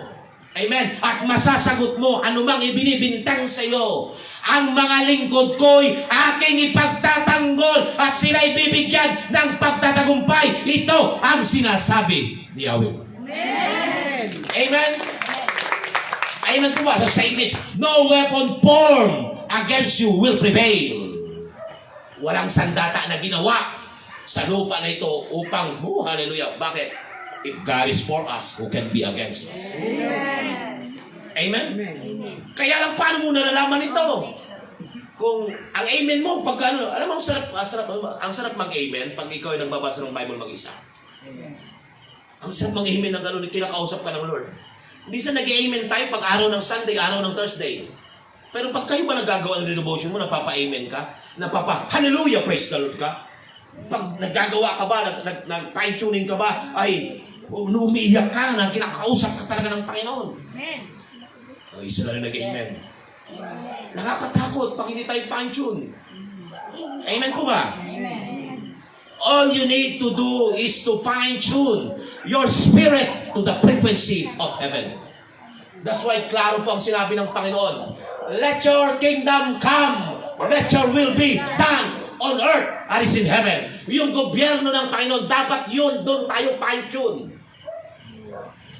Amen. At masasagot mo anumang ibinibintang sa iyo. Ang mga lingkod ko'y aking ipagtatanggol at sila'y bibigyan ng pagtatagumpay. Ito ang sinasabi ni Yahweh. Amen. Amen. Amen po ba? Sa English, no weapon formed against you will prevail. Walang sandata na ginawa sa lupa na ito upang, hallelujah. Bakit? If God is for us, who can be against us? Amen? Kaya lang, paano mo nalalaman ito? Kung ang amen mo, pag ano, alam mo, ang sarap mag-amen pag ikaw ay nagbabasa ng Bible mag-isa. Ang sarap mag-amen ng gano'n, kinakausap ka ng Lord. Minsan nag-amen tayo pag araw ng Sunday, araw ng Thursday. Pero pag kayo ba nagagawa ng devotion mo, napapa-amen ka? Hallelujah, praise the Lord ka? Pag naggagawa ka ba, nag-fine-tuning ka ba, ay umiiyak ka na, kinakausap ka talaga ng Panginoon. Amen. O, isa na rin nag-amen. Nakakatakot pag hindi tayo fine-tune. Amen po ba? Amen. All you need to do is to fine-tune your spirit to the frequency of heaven. That's why klaro po ang sinabi ng Panginoon. Let your kingdom come. Let your will be done on earth as in heaven. Yung gobyerno ng Panginoon, dapat yun, doon tayo fine-tune.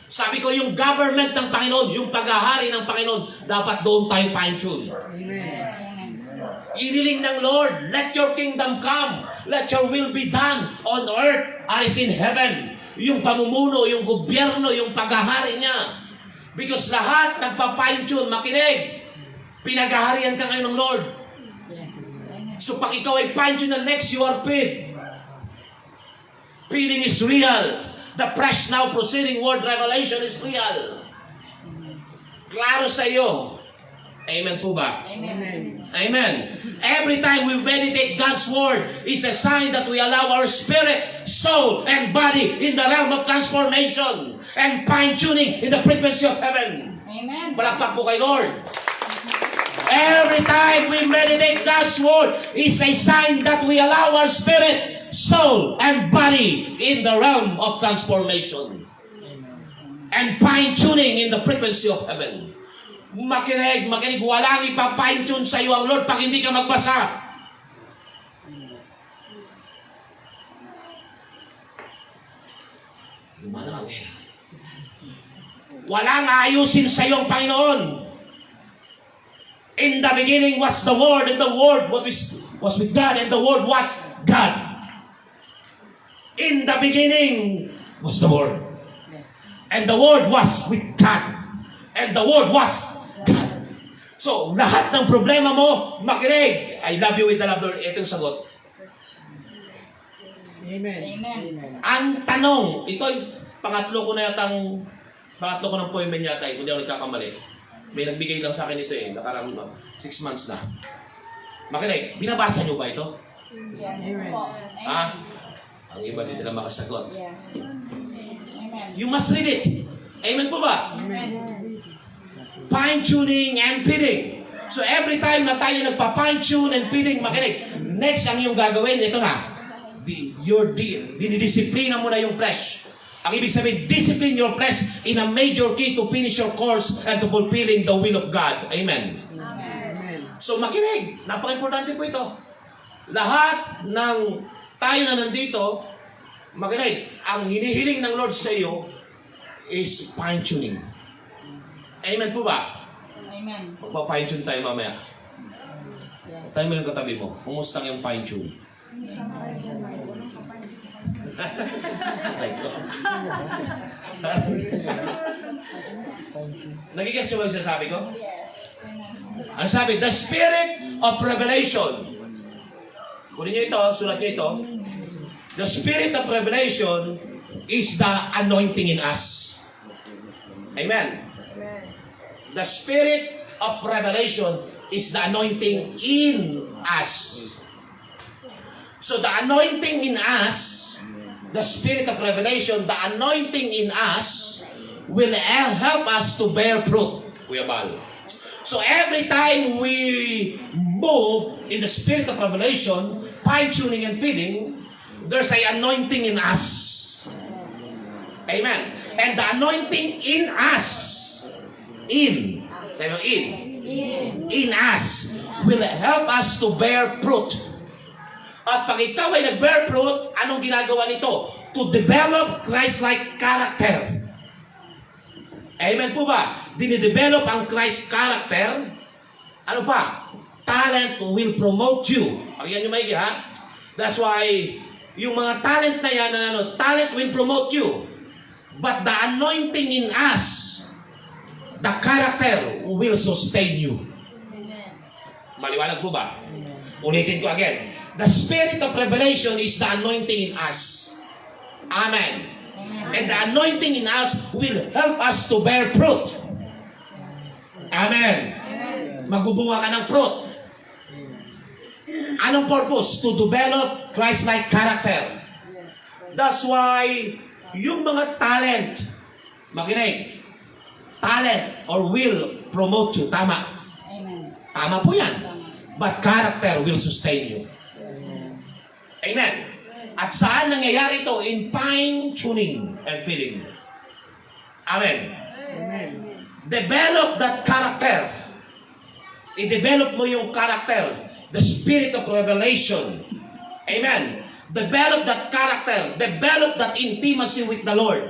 Sabi ko, yung government ng Panginoon, yung paghahari ng Panginoon, dapat doon tayo fine-tune. Iniling ng Lord, let your kingdom come. Let your will be done on earth as in heaven. Yung pamumuno, yung gobyerno, yung paghahari niya. Because lahat nagpa-fine-tune, makinig. Pinaghaharian ka ngayon ng Lord. So pag ikaw ay fine-tune na next, you are paid. Feeling is real. The fresh now proceeding word revelation is real. Klaro sa iyo. Amen po ba? Amen. Amen. Every time we meditate God's word is a sign that we allow our spirit, soul, and body in the realm of transformation and fine-tuning in the frequency of heaven. Amen. Palakpak po kay Lord. Every time we meditate God's word is a sign that we allow our spirit, soul, and body in the realm of transformation and fine-tuning in the frequency of heaven. Makinig, walang ipa-fine-tune sa iyo ang Lord pag hindi ka magbasa. Lumalangin. Walang ayusin sa iyo ang Panginoon. In the beginning was the Word, and the Word was with God, and the Word was God. In the beginning was the Word, and the Word was with God, and the Word was God. So, lahat ng problema mo, makinig. I love you with the love Lord. Ito yung sagot. Amen. Ang tanong, ito yung pangatlo ko ng appointment yata, kung di ako nagkakamali. May nagbigay lang sa akin ito nakarang 6 months na. Makinig, binabasa niyo ba ito? Yes. Amen. Ha? Ang iba hindi nila makasagot. Yes. Amen. You must read it. Amen po ba? Amen. Fine-tuning and feeding. So every time na tayo nagpa-fine-tune and feeding, makinig, next ang iyong gagawin, ito na. Dinidisiplina mo na yung flesh. Ang ibig sabihin, discipline your flesh in a major key to finish your course and to fulfilling the will of God. Amen. So makinig, napaka-importante po ito. Lahat ng tayo na nandito, makinig, ang hinihiling ng Lord sa iyo is fine-tuning. Amen po ba? Amen. Magpa-fine-tune tayo mamaya. Tayo mo yung katabi mo. Kumusta yung fine-tune? Nagigets nyo ba yung sasabi ko? Yes. Amen. Ang sabi, the spirit of revelation. Kunin nyo ito, sulat nyo ito. The spirit of revelation is the anointing in us. Amen. The spirit of revelation is the anointing in us. So the anointing in us, the spirit of revelation, the anointing in us will help us to bear fruit. Kuya Bal. So every time we move in the spirit of revelation, fine-tuning and feeding, there's an anointing in us. Amen. And the anointing in us, in us, will help us to bear fruit. At pag ikaw ay nag-bear fruit, anong ginagawa nito? To develop Christ-like character. Amen po ba? Dinidevelop ang Christ character. Ano pa? Talent will promote you. Pakinggan nyo maigi ha? That's why, yung mga talent na yan, talent will promote you. But the anointing in us, the character will sustain you. Amen. Maliwanag po ba? Ulitin ko again. The spirit of revelation is the anointing in us. Amen. And the anointing in us will help us to bear fruit. Amen. Magbubunga ka ng fruit. Anong purpose? To develop Christ-like character. That's why, yung mga talent, makinig, talent or will promote you. Tama. Amen. Tama po yan. But character will sustain you. Amen. At saan nangyayari ito? In fine-tuning and feeding. Amen. Develop that character. I-develop mo yung character. The spirit of revelation. Amen. Develop that character. Develop that intimacy with the Lord.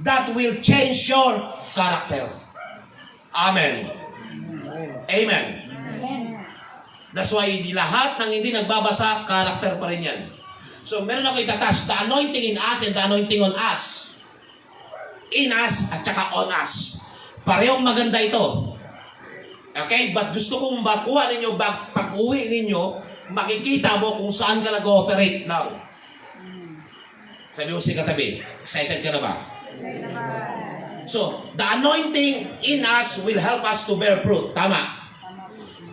That will change your character. Amen. Amen. Amen. That's why lahat ng hindi nagbabasa, character pa rin yan. So, meron ako itatas, the anointing in us and the anointing on us. In us at saka on us. Parehong maganda ito. Okay? But gusto kong makuha ninyo, pag-uwi ninyo, makikita mo kung saan ka nag-ooperate now. Sabi mo si katabi, excited ka na ba? So, the anointing in us will help us to bear fruit. Tama.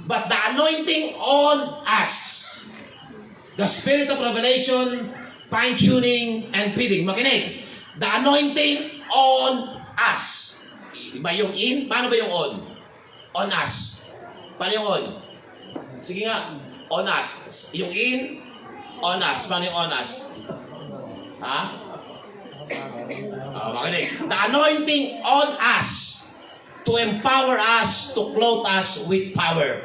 But the anointing on us, the spirit of revelation, fine-tuning, and feeding. Makinig. The anointing on us. Iba yung in? Paano ba yung on? On us. Paano yung on? Sige nga. On us. Yung in, on us. Paano yung on us? Ha? Makinig. The anointing on us to empower us, to clothe us with power.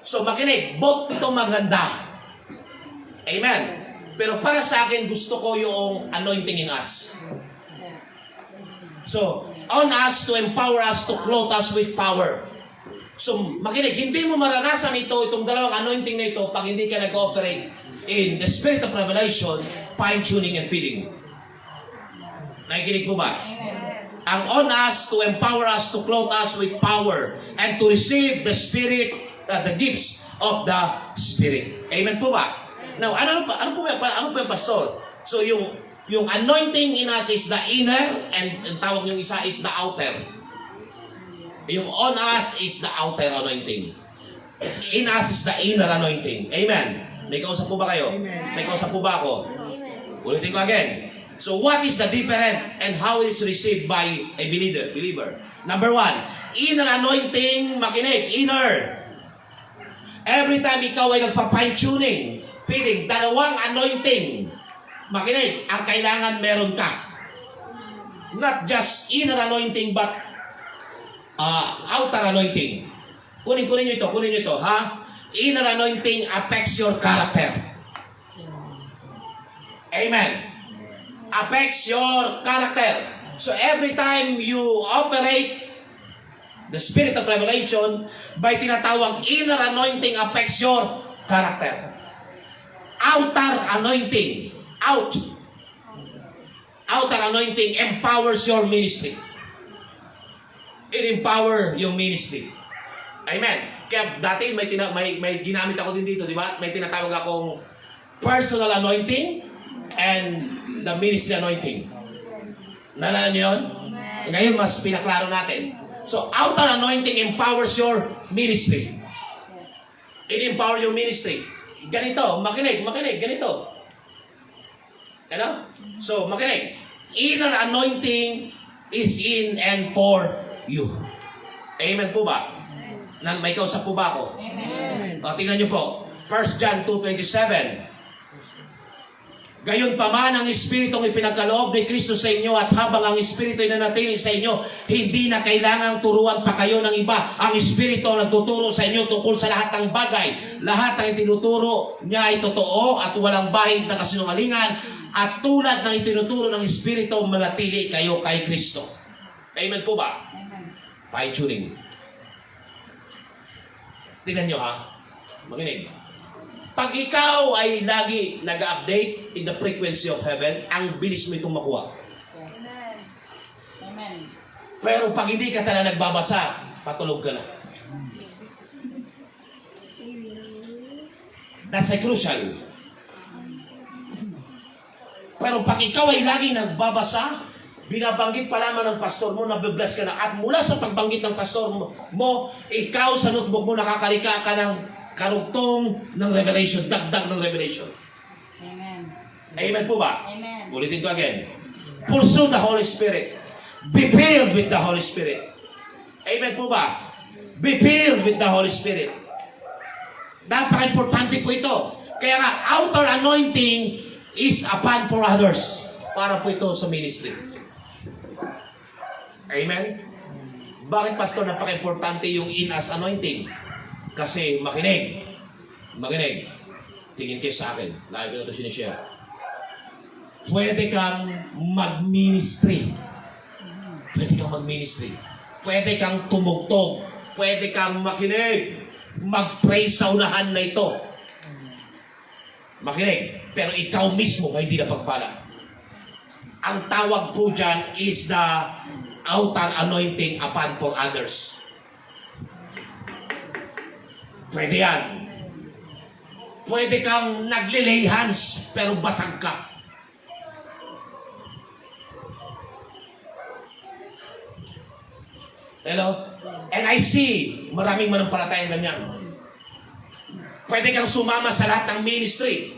So makinig. Both ito maganda. Amen. Pero para sa akin, gusto ko yung anointing in us. So, on us to empower us, to clothe us with power. So, makinig, hindi mo maranasan itong dalawang anointing na ito pag hindi ka nag-operate in the spirit of revelation, fine-tuning and feeding. Nakikinig po ba? Ang on us to empower us, to clothe us with power, and to receive the spirit, the gifts of the Spirit. Amen po ba? Now, ano po yung pastor? So, yung anointing in us is the inner, and tawag yung isa is the outer. Yung on us is the outer anointing. In us is the inner anointing. Amen. May kausap po ba kayo? May kausap po ba ako? Ulitin ko again. So, what is the difference and how it is received by a believer? Number one, inner anointing, makinig, inner. Every time ikaw ay nagpa-fine-tuning, feeding, dalawang anointing. Makinig, ang kailangan meron ka. Not just inner anointing, but outer anointing. Kunin nyo ito, ha? Inner anointing affects your character. Amen. Affects your character. So every time you operate the spirit of revelation, by tinatawag inner anointing affects your character. Outer anointing, outer anointing empowers your ministry. It empower yung ministry. Amen. Kaya dati may ginamit ako din dito, di ba? May tinatawag akong personal anointing and the ministry anointing. Nalala niyo yun? Ngayon mas pinaklaro natin. So, outer anointing empowers your ministry. It empowers your ministry. Ganito, makinig, ganito. Ano? So, makinig. Inner anointing is in and for you. Amen po ba? May kausap po ba ako? Amen. O, tingnan niyo po. 1 John 2:27. Gayon pa man ang Espiritong ipinagkaloob ni Kristo sa inyo, at habang ang Espiritu ay nanatili sa inyo, hindi na kailangang turuan pa kayo ng iba. Ang Espiritu ang nagtuturo sa inyo tungkol sa lahat ng bagay. Lahat ng itinuturo niya ay totoo at walang bahid na kasinungalingan. At tulad ng itinuturo ng Espiritu, manatili kayo kay Kristo. Amen po ba? Fine-tuning. Tingnan nyo ha. Makinig. Pag ikaw ay lagi nag-update in the frequency of heaven, ang bilis mo itong makuha. Amen. Amen. Pero pag hindi ka talaga nagbabasa, patulog ka na. That's a crucial. Pero pag ikaw ay laging nagbabasa, binabanggit pa lamang ng pastor mo, nabibless ka na. At mula sa pagbanggit ng pastor mo, ikaw sa notebook mo nakakalika ka ng karugtong ng revelation, dagdag ng revelation. Amen. Amen po ba? Amen. Ulitin ko again. Pursue the Holy Spirit. Be filled with the Holy Spirit. Amen po ba? Be filled with the Holy Spirit. Napaka-importante po ito. Kaya nga, outer anointing is upon for others. Para po ito sa ministry. Amen? Bakit, Pastor, napaka-importante yung in-us anointing? Kasi makinig. Makinig. Tingin kayo sa akin. Lagi ko na ito sinishare. Pwede kang mag-ministry. Pwede kang mag-ministry. Pwede kang tumugtog. Pwede kang makinig. Mag-pray sa unahan na ito. Makinig. Pero ikaw mismo ay hindi napagpala. Ang tawag po dyan is the outer anointing upon for others. Pwede yan. Pwede kang nagle-lay hands pero basag ka. Hello? And I see maraming manampalatayang ganyan. Pwede kang sumama sa lahat ng ministry.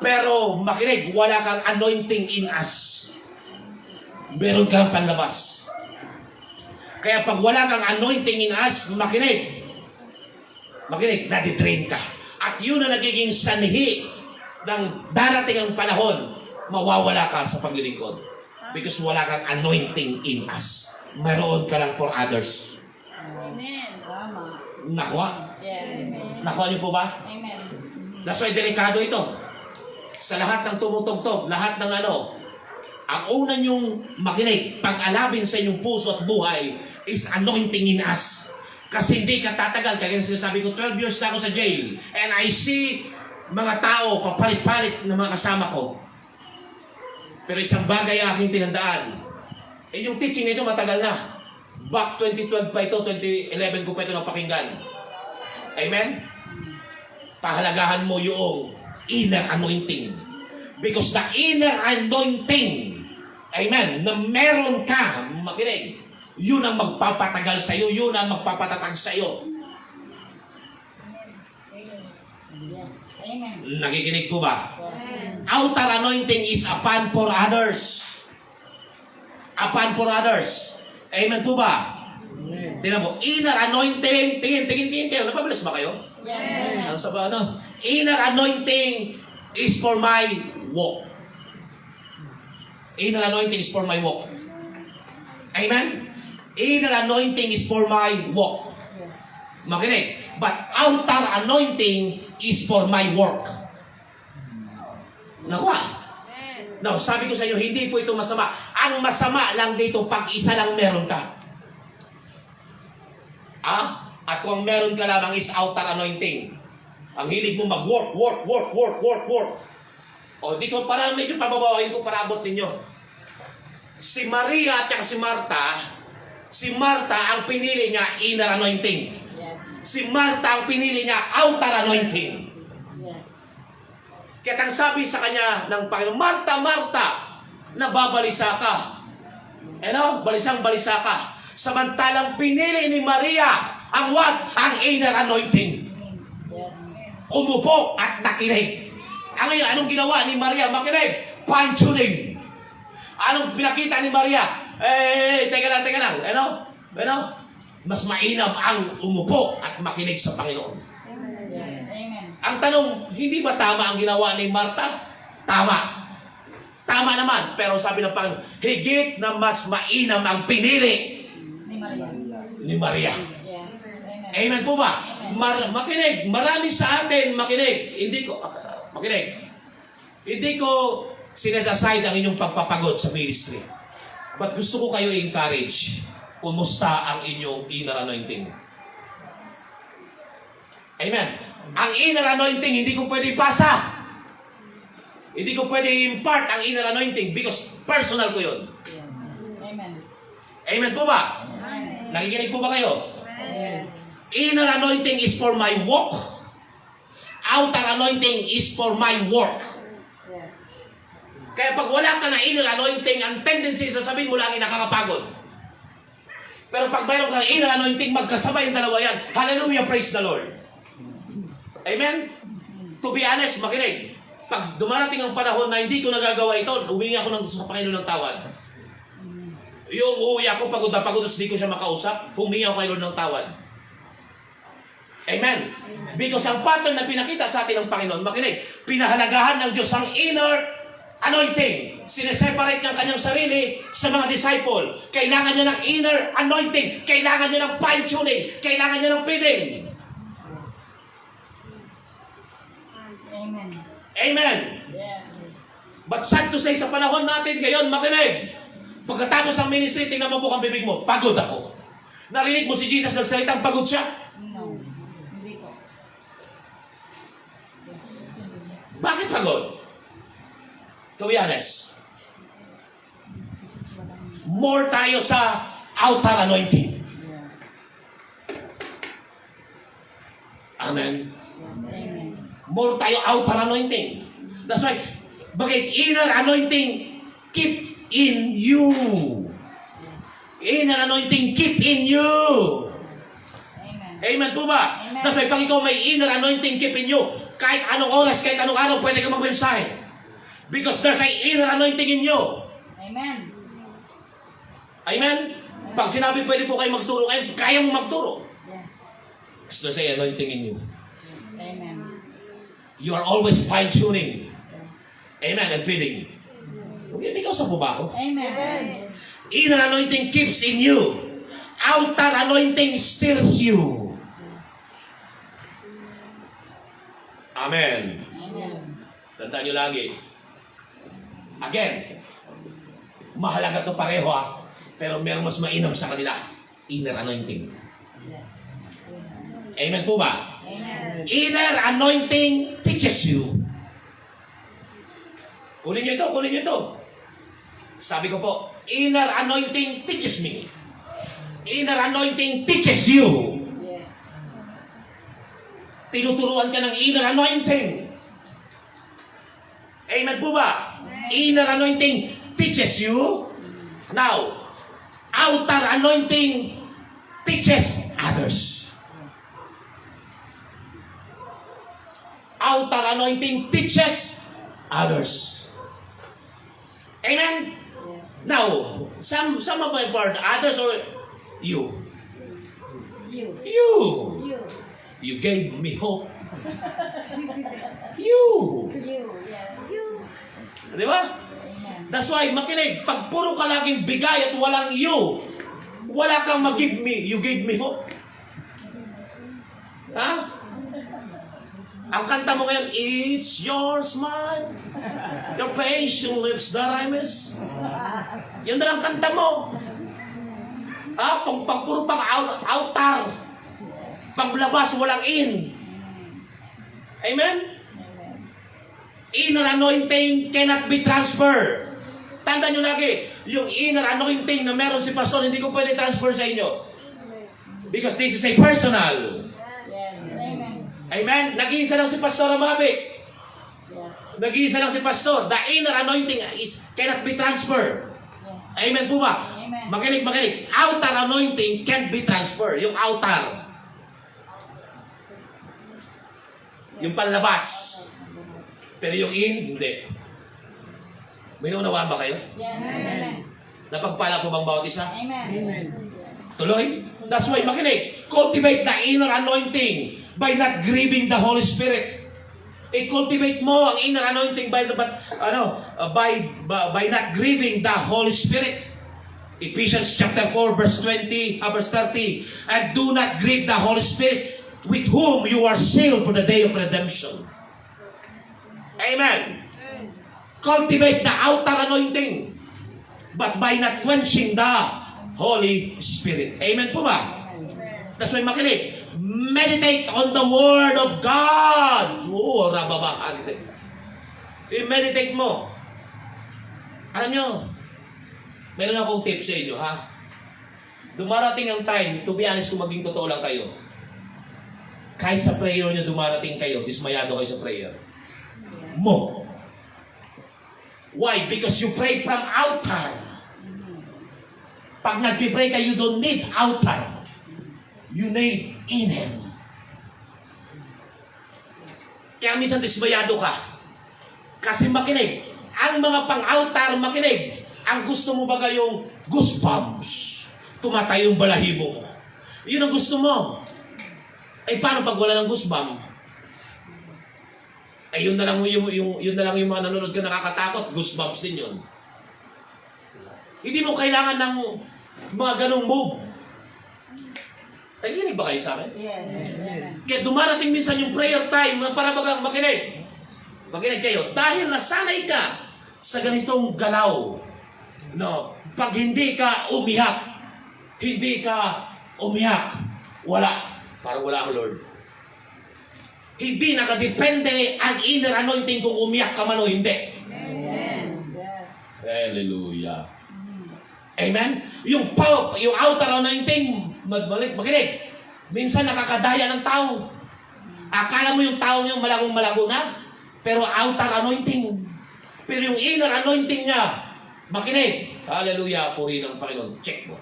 Pero makinig, wala kang anointing in us. Meron kang panlabas. Kaya pag wala kang anointing in us, makinig, nadidrain ka. At yun na nagiging sanhi ng darating ang panahon, mawawala ka sa paglilingkod. Because wala kang anointing in us. Meron ka lang for others. Amen. Tama. Nakuha? Yes. Nakuha niyo po ba? Amen. That's why delikado ito. Sa lahat ng tumutugtog, lahat ng ang una niyong makinig, pag-alabin sa inyong puso at buhay is anointing in us. Kasi hindi ka tatagal. Kaya sinasabi ko, 12 years na ako sa jail. And I see mga tao, papalit-palit na mga kasama ko. Pero isang bagay aking tinandaan. Yung teaching na ito matagal na. Back 2012 pa ito, 2011 ko pa ito napakinggan. Amen? Pahalagahan mo yung inner anointing. Because the inner anointing, amen, na meron ka, makinig, yun ang magpapatagal sa iyo, yun ang magpapatatag sa iyo. Yes. Amen. Nakikinig po ba? Yes. Outer anointing is upon for others. Upon for others. Amen po ba? Tingnan mo, inner anointing, tingin kayo. Napabilis ba kayo? Yes. Ang sabi, inner anointing is for my walk. Inner anointing is for my walk. Amen? Inner anointing is for my walk. Yes. Makinig. But outer anointing is for my work. Nakuha? Now, sabi ko sa inyo, hindi po ito masama. Ang masama lang dito, pag isa lang meron ka. At kung meron ka lamang is outer anointing. Ang hilig mo mag-work. O, di ko parang medyo pababawain ko para abot ninyo. Si Maria at si Marta ang pinili niya inner anointing. Yes. Si Marta ang pinili niya outer anointing. Yes. Kaya ang sabi sa kanya ng Panginoon, Marta, Marta, nababalisa ka. Balisang-balisa ka. Samantalang pinili ni Maria ang what? Ang inner anointing. Yes. Umupo at nakinig. Ngayon, anong ginawa ni Maria? Makinig. Fine-tuning. Anong pinakita ni Maria? Teka lang. Mas mainam ang umupo at makinig sa Panginoon. Yes. Amen. Ang tanong, hindi ba tama ang ginawa ni Marta? Tama. Tama naman. Pero sabi ng Panginoon, higit na mas mainam ang pinili Ni Maria. ni Maria. Yes. Amen. Amen po ba? Makinig. Marami sa atin makinig. Hindi ko sinedaside ang inyong pagpapagod sa ministry. But gusto ko kayo i-encourage. kumusta ang inyong inner anointing? Amen. Ang inner anointing, hindi ko pwede ipasa. Hindi ko pwede impart ang inner anointing because personal ko yun. Yes. Amen. Amen po ba? Amen. Nakikinig po ba kayo? Yes. Inner anointing is for my walk. Outer anointing is for my work. Yes. Kaya pag wala ka na inner anointing, ang tendency sasabihin mo lagi nakakapagod. Pero pag mayroon ka na inner anointing, magkasabay ang dalawa yan. Hallelujah, praise the Lord. Amen? To be honest, makinig. Pag dumarating ang panahon na hindi ko nagagawa ito, humingi ako sa Panginoon ng tawad. Yung uuwi ako, pagod na pagod, hindi ko siya makausap, humingi ako kay Lord ng tawad. Amen? Because ang pattern na pinakita sa atin ng Panginoon, makinig, pinahalagahan ng Diyos ang inner anointing. Sineseparate ng kanyang sarili sa mga disciple. Kailangan niya ng inner anointing. Kailangan niya ng fine-tuning. Kailangan niya ng feeding. Amen. Amen? Yes. But sad to say, sa panahon natin ngayon, makinig. Pagkatapos ng ministry, tingnan mo ang bibig mo, pagod ako. Narinig mo si Jesus nagsalitang pagod siya? No. Hindi ko. Yes. Bakit pagod? To be honest, more tayo sa outer anointing. Yeah. Amen? Amen. More tayo outer anointing. That's why, bakit inner anointing keep in you. Inner anointing keep in you. Amen. Amen po ba? Amen. That's why, pag ikaw may inner anointing keep in you, kahit anong oras, kahit anong araw, pwede ka magmensahe. Because there's an inner anointing in you. Amen. Amen? Pag sinabi pwede po kayo magturo, kaya mo magturo. Yes. Because there's an anointing in you. Amen. You are always fine-tuning. Amen. And feeding. Okay, ikaw sa po ba ako? Amen. Inner anointing keeps in you. Outer anointing stirs you. Amen. Amen. Tandaan nyo lagi. Again, mahalaga to pareho pero meron mas mainam sa kanila. Inner anointing. Yes. Amen po ba? Amen. Inner anointing teaches you. Kunin nyo ito. Sabi ko po, inner anointing teaches me. Inner anointing teaches you. Yes. Tinuturuan ka ng inner anointing. Amen po ba? Inner anointing teaches you. Now, outer anointing teaches others. Outer anointing teaches others. Amen? Now, some of my word, others or you? You. You. You. You gave me hope. You. You. Yes. You. Di ba? Amen. That's why, makinig, pag puro ka laging bigay at walang you, wala kang mag-give me, you gave me hope. Ha? Ang kanta mo ngayon, it's your smile, your patient lips that I miss. Yan na lang kanta mo. Ha? Pag puro pang outer, paglabas, walang in. Amen? Inner anointing cannot be transferred. Tandaan nyo lagi, yung inner anointing na meron si pastor, hindi ko pwede transfer sa inyo. Because this is a personal. Yes. Amen. Amen? Nag-iisa lang si pastor Amabik. Yes. Nag-iisa lang si pastor. The inner anointing cannot be transferred. Yes. Amen po ba? Amen. Makinig. Outer anointing can't be transferred. Yung outer. Yung panlabas. Pero yung in, hindi. May naunawaan ba kayo? Yes. Amen. Napagpala po bang bawat isa? Amen. Tuloy? That's why, makinig. Cultivate the inner anointing by not grieving the Holy Spirit. I-cultivate mo ang inner anointing by not grieving the Holy Spirit. Ephesians chapter 4 verse 20, verse 30. And do not grieve the Holy Spirit with whom you are sealed for the day of redemption. Amen. Cultivate the outer anointing, but by not quenching the Holy Spirit. Amen po ba? That's why makinig. Meditate on the Word of God. Oo, rababahan. I-meditate mo. Alam nyo, meron akong tip sa inyo, ha? Dumarating ang time, to be honest, kung maging totoo lang kayo, kahit sa prayer nyo dumarating kayo, dismayado kayo sa prayer. Mo. Why? Because you pray from altar. Pag nag-pray ka, you don't need altar. You need inner. Kaya minsan dismayado ka. Kasi makinig. Ang mga pang-altar, makinig. Ang gusto mo ba yung goosebumps? Tumatay yung balahibo mo. Yun ang gusto mo. Ay, paano pag wala ng goosebump? Ay, yun na lang yung mga nanonood ka nakakatakot. Goosebumps din yun. Hindi mo kailangan ng mga ganong move. Nakikinig ba kayo sa akin? Yes. Amen. Kaya dumarating minsan yung prayer time para bagang makinig. Makinig kayo. Dahil nasanay ka sa ganitong galaw. No, pag hindi ka umiyak, wala. Parang wala ang Lord. Hindi nakadepende ang inner anointing kung umiyak ka man o hindi. Amen. Yes. Hallelujah. Amen? Yung outer anointing, makinig. Minsan nakakadaya ng tao. Akala mo yung tao yung malagong-malago na, pero outer anointing. Pero yung inner anointing niya, makinig. Hallelujah, puri ng Panginoon. Check mo.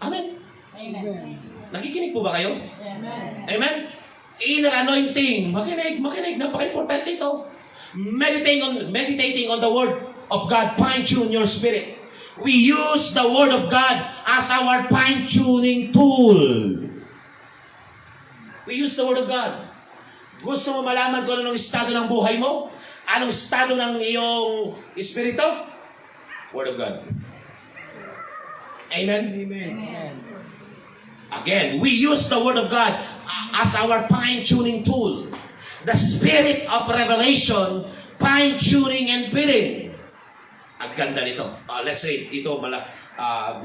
Amen. Amen. Nakikinig po ba kayo? Amen. Amen? Inner anointing. Makinig. Napaka-importante ito. Meditating on the Word of God, fine-tune your spirit. We use the Word of God as our fine-tuning tool. We use the Word of God. Gusto mo malaman kung anong estado ng buhay mo? Anong estado ng iyong espiritu? Word of God. Amen? Amen. Again, we use the Word of God as our fine-tuning tool. The Spirit of Revelation, fine-tuning and filling. Ang ganda nito. Let's read. Ito,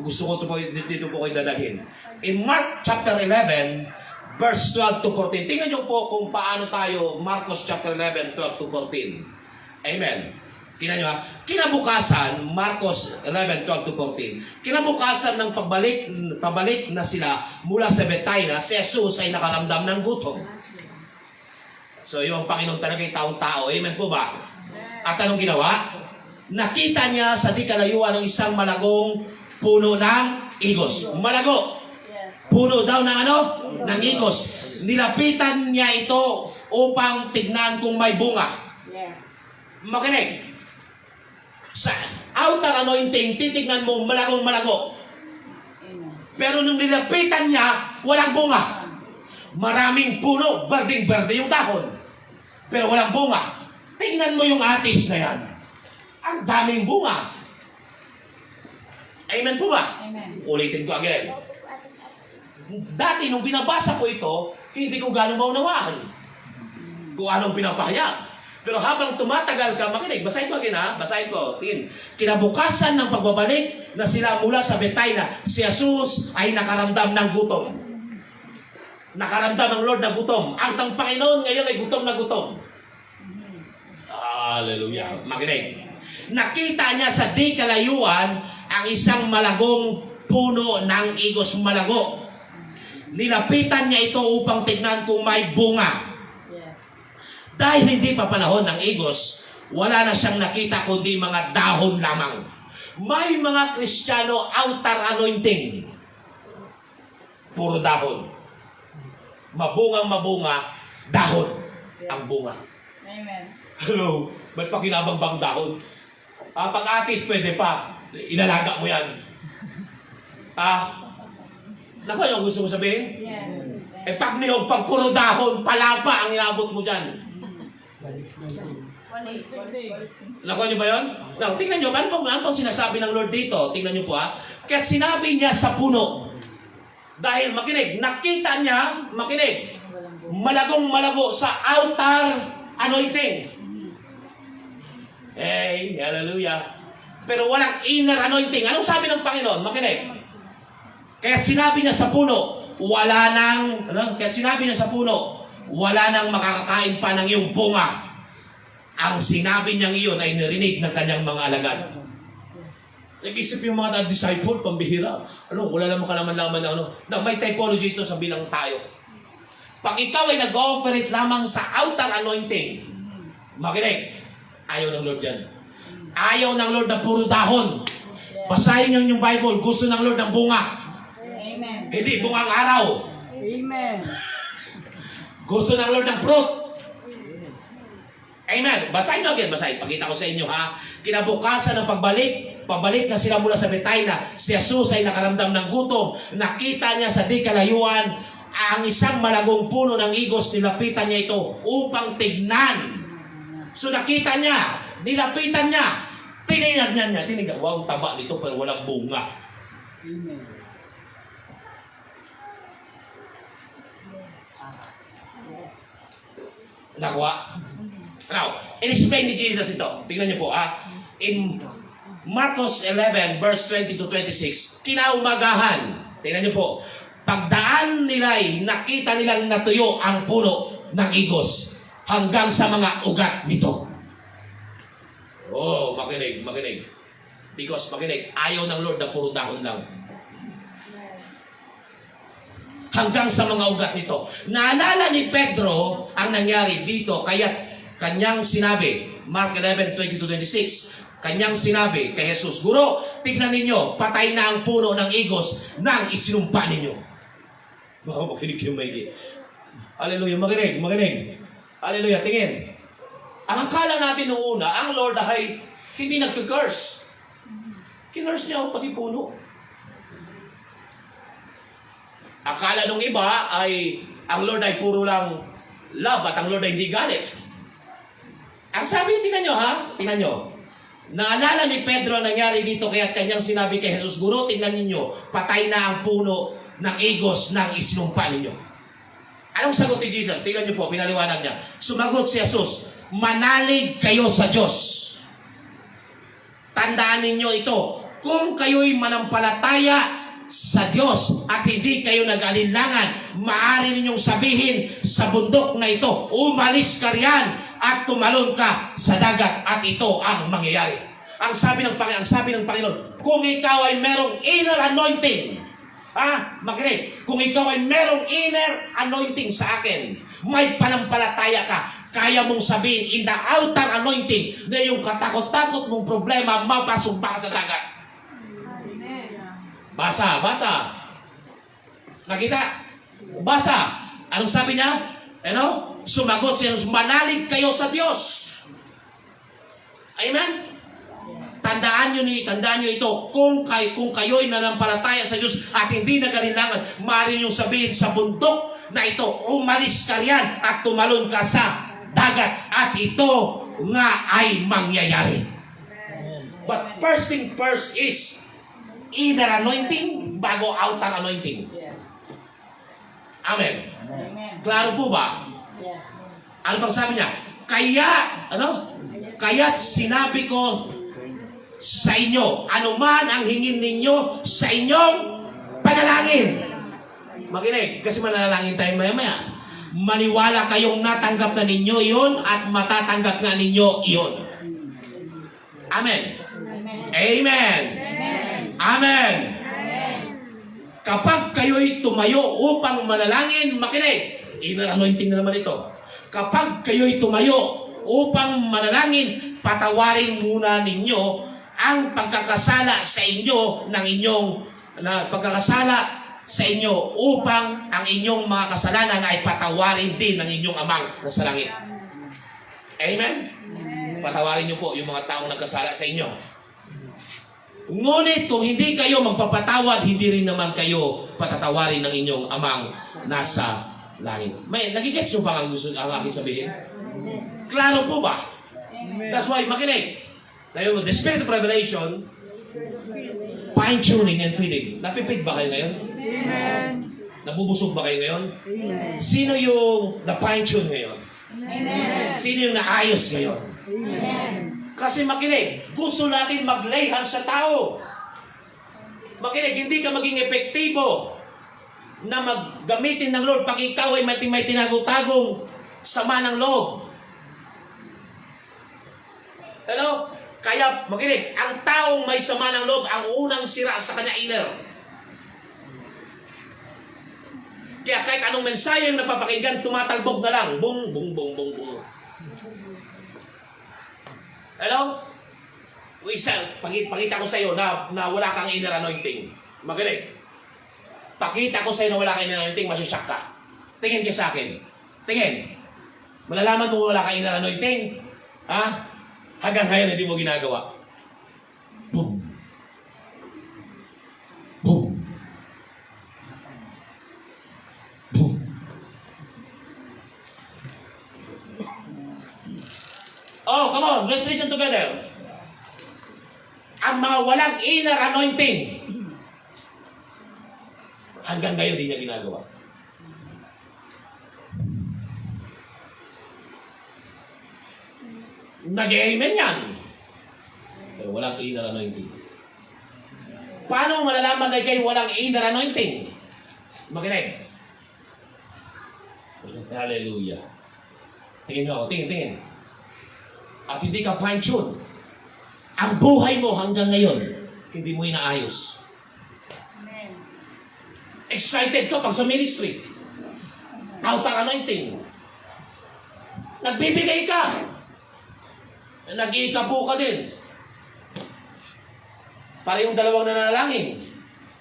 gusto ko dito po kayo dadalhin. In Mark chapter 11, verse 12 to 14. Tingnan niyo po kung paano tayo, Marcos chapter 11, 12 to 14. Amen. Tingnan niyo ha. Kinabukasan, Marcos 11, 12 to 14. Kinabukasan ng pabalik na sila mula sa Bethsaida, si Jesus ay nakaramdam ng gutom. So yung Panginoon talaga yung taong-tao. Amen po ba? At anong ginawa? Nakita niya sa di kalayuan ng isang malagong puno ng igos. Malago. Yes. Puno daw ng ano? Ng igos. Nilapitan niya ito upang tignan kung may bunga. Yes. Makinig. Sa outer anointing, titignan mo malagong-malago. Amen. Pero nung nilapitan niya, walang bunga. Maraming puno, berding-berde yung dahon. Pero walang bunga. Tingnan mo yung atis na yan. Ang daming bunga. Amen po ba? Amen. Ulitin ko again. Dati nung binabasa ko ito, hindi ko gano'ng maunawaan kung anong pinapahayag. Pero habang tumatagal ka, makinig, basahin ko again ha, basahin ko. Tingin. Kinabukasan ng pagbabalik na sila mula sa Bethsaida, si Jesus ay nakaramdam ng gutom. Nakaramdam ang Lord na gutom. Ang Panginoon ngayon ay gutom na gutom. Hallelujah. Makinig. Nakita niya sa di kalayuan ang isang malagong puno ng igos malago. Nilapitan niya ito upang tignan kung may bunga. Yes. Dahil hindi pa panahon ng igos, wala na siyang nakita kundi mga dahon lamang. May mga Kristiyano outer anointing. Puro dahon. Mabungang-mabunga, dahon ang bunga. Amen. Hello, ba't pa kinabang dahon? Pag-atis, pwede pa. Ilalaga mo yan. Naku, ano gusto mo sabihin? Yes. Pag niyog, pag puro dahon, palapa ang inabot mo dyan. Nakuha niyo ba yun? Now, tingnan niyo, ano pang sinasabi ng Lord dito? Tingnan niyo po Kaya sinabi niya sa puno. Dahil makinig, nakita niya, makinig, malagong-malago sa outer anointing. Hey, hallelujah. pero walang inner anointing. Anong sabi ng Panginoon? Makinig. Kaya sinabi niya sa puno, kaya sinabi niya sa puno, wala nang makakakain pa ng iyong bunga. Ang sinabi niyang iyon ay narinig ng kanyang mga alagad. Nag-isip yung mga disciple, pambihira. Wala namang kalaman-laman na may typology ito sa bilang tayo. Pag ikaw ay nag-ooperate lamang sa outer anointing, makinig, ayaw ng Lord dyan. Ayaw ng Lord na puro dahon. Basahin niyo yung Bible, gusto ng Lord ng bunga. Amen. Hindi bungang araw. Amen. Gusto ng Lord ng fruit. Amen. Basahin nyo again, basahin. Pakita ko sa inyo ha. Kinabukasan ng pabalik na sila mula sa Bethsaida. Si Jesus ay nakaramdam ng gutom. Nakita niya sa di kalayuan ang isang malagong puno ng igos. Nilapitan niya ito upang tignan. So nakita niya, nilapitan niya, tinignan niya. Wow, taba nito pero walang bunga. Amen. Nakuha? Now, in-explain ni Jesus ito. Tingnan niyo po, in Marcos 11, verse 20 to 26, kinaumagahan, tingnan niyo po, pagdaan nila'y nakita nilang natuyo ang puno ng igos hanggang sa mga ugat nito. Oh, makinig. Because, makinig, ayaw ng Lord na puro dahon lang. Hanggang sa mga ugat nito. Naalala ni Pedro ang nangyari dito, kaya kanyang sinabi, Mark 11, 20-26, kanyang sinabi kay Jesus, Guro, tignan ninyo, patay na ang puno ng igos nang isinumpa ninyo. Baka makinig yung maigi. Hallelujah, makinig. Hallelujah, tingin. Ang akala natin noong una, ang Lord ay hindi nag-curse. Kinurse niya pati puno. Akala nung iba ay ang Lord ay puro lang love at ang Lord ay hindi galit. Ang sabi, tingnan nyo. Naalala ni Pedro ang nangyari dito kaya kanyang sinabi kay Jesus, Guro, tingnan ninyo, patay na ang puno ng igos nang isinumpa ninyo. Anong sagot ni Jesus? Tingnan nyo po, pinaliwanag niya. Sumagot si Jesus, manalig kayo sa Diyos. Tandaan ninyo ito, kung kayo'y manampalataya sa Diyos at hindi kayo nag-alinlangan, maaari ninyong sabihin sa bundok na ito, umalis ka riyan at tumalon ka sa dagat at ito ang mangyayari. Ang sabi ng Panginoon, kung ikaw ay merong inner anointing, makinig, kung ikaw ay merong inner anointing sa akin, may panampalataya ka, kaya mong sabihin in the outer anointing na yung katakot-takot mong problema, mapasumpa ka sa dagat. Basa. Nakita? Basa. Anong sabi niya? Sumagot siya, manalig kayo sa Diyos. Amen? Tandaan nyo ito, kung kayo'y nanampalataya sa Diyos at hindi nagalinlangan, maaari nyo sabihin sa bundok na ito, umalis ka riyan at tumalon ka sa dagat at ito nga ay mangyayari. But first thing first is inner anointing bago outer anointing. Yes. Amen. Amen. Klaro po ba? Yes. Ano bang sabi niya? Kaya't sinabi ko sa inyo, anuman ang hingin ninyo sa inyong panalangin. Makinig, kasi manalangin tayo maya-maya. Maniwala kayong natanggap na ninyo iyon at matatanggap na ninyo iyon. Amen. Amen. Amen. Kapag kayo'y tumayo upang manalangin, makinig. Inner anointing na naman ito. Kapag kayo'y tumayo upang manalangin, patawarin muna ninyo ang pagkakasala sa inyo sa inyo upang ang inyong mga kasalanan ay patawarin din ng inyong amang nasa langit. Amen? Patawarin niyo po yung mga taong nagkasala sa inyo. Ngunit kung hindi kayo magpapatawad, hindi rin naman kayo patatawarin ng inyong amang nasa langit. May nagigets nyo ba ang aking sabihin? Klaro po ba? That's why, makinig. The spirit of revelation, fine-tuning and feeding. Napipid ba kayo ngayon? Amen. Nabubusog ba kayo ngayon? Amen. Sino yung na-fine-tune ngayon? Amen. Sino yung naayos ngayon? Amen. Kasi makinig, gusto natin maglayhan sa tao. Makinig, hindi ka maging epektibo na maggamitin ng Lord pag ikaw ay may tinagong-tagong sama ng loob. Ano? Kaya, makinig, ang taong may sama ng loob, ang unang sira sa kanya inner. Kaya kahit anong mensahe yung napapakinggan, tumatalbog na lang. Bung, bung, bung, bung, bung. Hello? Pakita ko sa iyo na wala kang inner anointing. Magaling. Pakita ko sa iyo na wala kang inner anointing, masisyak ka. Tingin ka sa akin. Tingin. Malalaman mo wala kang inner anointing. Ha? Hanggang ngayon hindi mo ginagawa. Boom. Boom. Boom. Oh, come on. Let's listen together. Ang mga walang inner anointing, hanggang ngayon di niya ginagawa. Nag-amen yan. Pero walang inner anointing. Paano malalaman na kayo walang inner anointing? Makinig. Hallelujah. Tingin mo ako. Tingin. At hindi ka fine-tune. Ang buhay mo hanggang ngayon, hindi mo inaayos. Amen. Excited ka pag sa ministry. Outer anointing. Nagbibigay ka. Nag-iitapo ka din. Para yung dalawang nanalangin.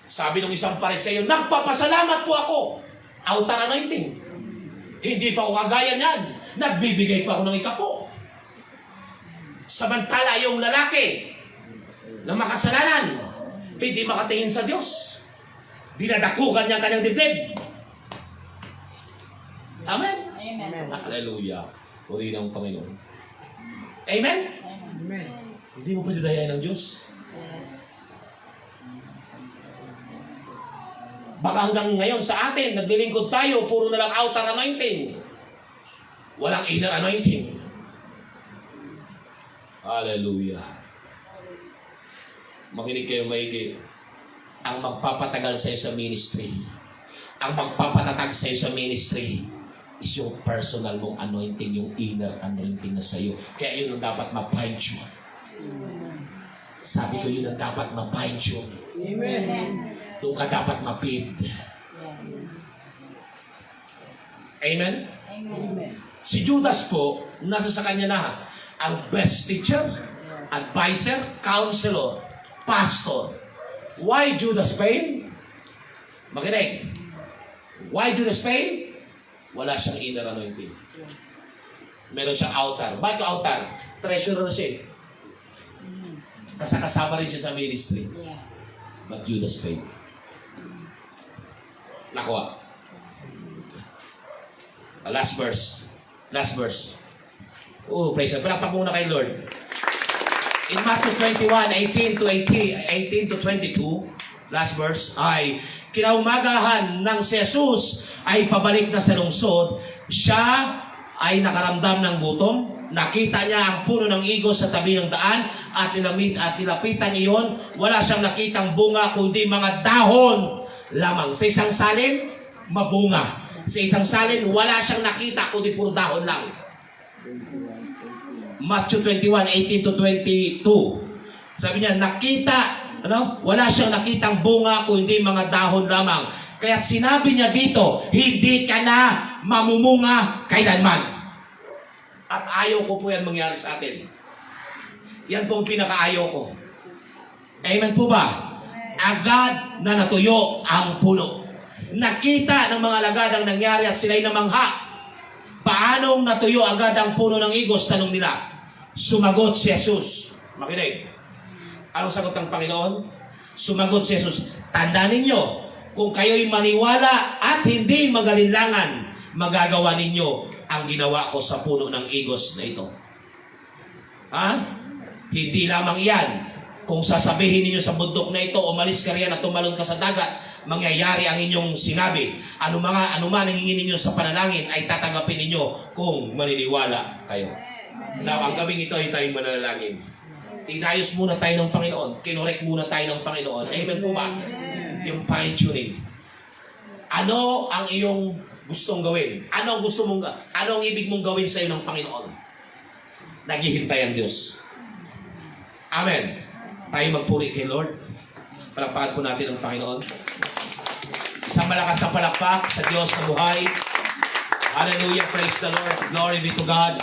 Sabi ng isang pariseo, nagpapasalamat po ako. Outer anointing. Hindi pa ako kagaya niyan. Nagbibigay pa ako ng ikapo. Samantala yung lalaki na makasalanan, hindi makatingin sa Diyos. Dinadakukan niya kanyang dibdib. Amen? Amen. Hallelujah. Purihin ang Panginoon. Amen? Amen. Hindi mo pwede dayain ng Diyos. Baka hanggang ngayon sa atin, naglilingkod tayo, puro na lang outer anointing. Walang inner anointing. Hallelujah. Makinig kayo maigi. Ang magpapatagal sa iyo sa ministry, ang magpapatatag sa iyo sa ministry, is yung personal mong anointing, yung inner anointing na sa iyo. Kaya yun ang dapat ma-fine-tune. Sabi ko yun ang dapat ma-fine-tune. Amen. Doon ka dapat ma-feed. Amen? Amen. Si Judas po, nasa sa kanya na ang best teacher, advisor, counselor, pastor. Why Judas failed? Makinig. Why Judas failed? Wala siyang inner anointing. Meron siyang outer. Bakit outer? Treasurer siya. Kasama rin siya sa ministry. But Judas failed. Nakuha. Last verse. Oh, praise God. Palakpak muna kay Lord. In Matthew 21, 18 to 22, last verse, ay kinaumagahan ng si Jesus ay pabalik na sa lungsod. Siya ay nakaramdam ng gutom. Nakita niya ang puno ng igos sa tabi ng daan at nilapitan iyon. Wala siyang nakitang bunga kundi mga dahon lamang. Sa isang salin, mabunga. Sa isang salin, wala siyang nakita kundi puro dahon lang. Matthew 21, 18 to 22. Sabi niya, wala siyang nakitang bunga kundi mga dahon lamang. Kaya sinabi niya dito, hindi ka na mamumunga kailanman. At ayaw ko po yan mangyari sa atin. Yan po ang pinakaayaw ko. Amen po ba? Agad na natuyo ang puno. Nakita ng mga lagad ang nangyari at sila'y namangha. Paanong natuyo agad ang puno ng igos? Tanong nila. Sumagot si Jesus. Makinig. Anong sagot ng Panginoon? Sumagot si Jesus. Tandaan ninyo, kung kayo'y maniwala at hindi magalinlangan, magagawa ninyo ang ginawa ko sa puno ng igos na ito. Ha? Hindi lamang iyan. Kung sasabihin ninyo sa bundok na ito, umalis ka riyan at tumalon ka sa dagat, mangyayari ang inyong sinabi. Ano man ang hingin ninyo sa panalangin ay tatanggapin ninyo kung maniniwala kayo. Now, ang gabing ito ay tayong mananalangin. Inayos muna tayo ng Panginoon. Kinorek muna tayo ng Panginoon. Amen po ba? Yung fine-tuning. Ano ang iyong gustong gawin? Ano ang ibig mong gawin sa iyo ng Panginoon? Naghihintay ang Diyos. Amen. Tayo magpuri kay Lord. Palakpakan po natin ang Panginoon. Isang malakas na palakpak sa Diyos na buhay. Hallelujah. Praise the Lord. Glory be to God.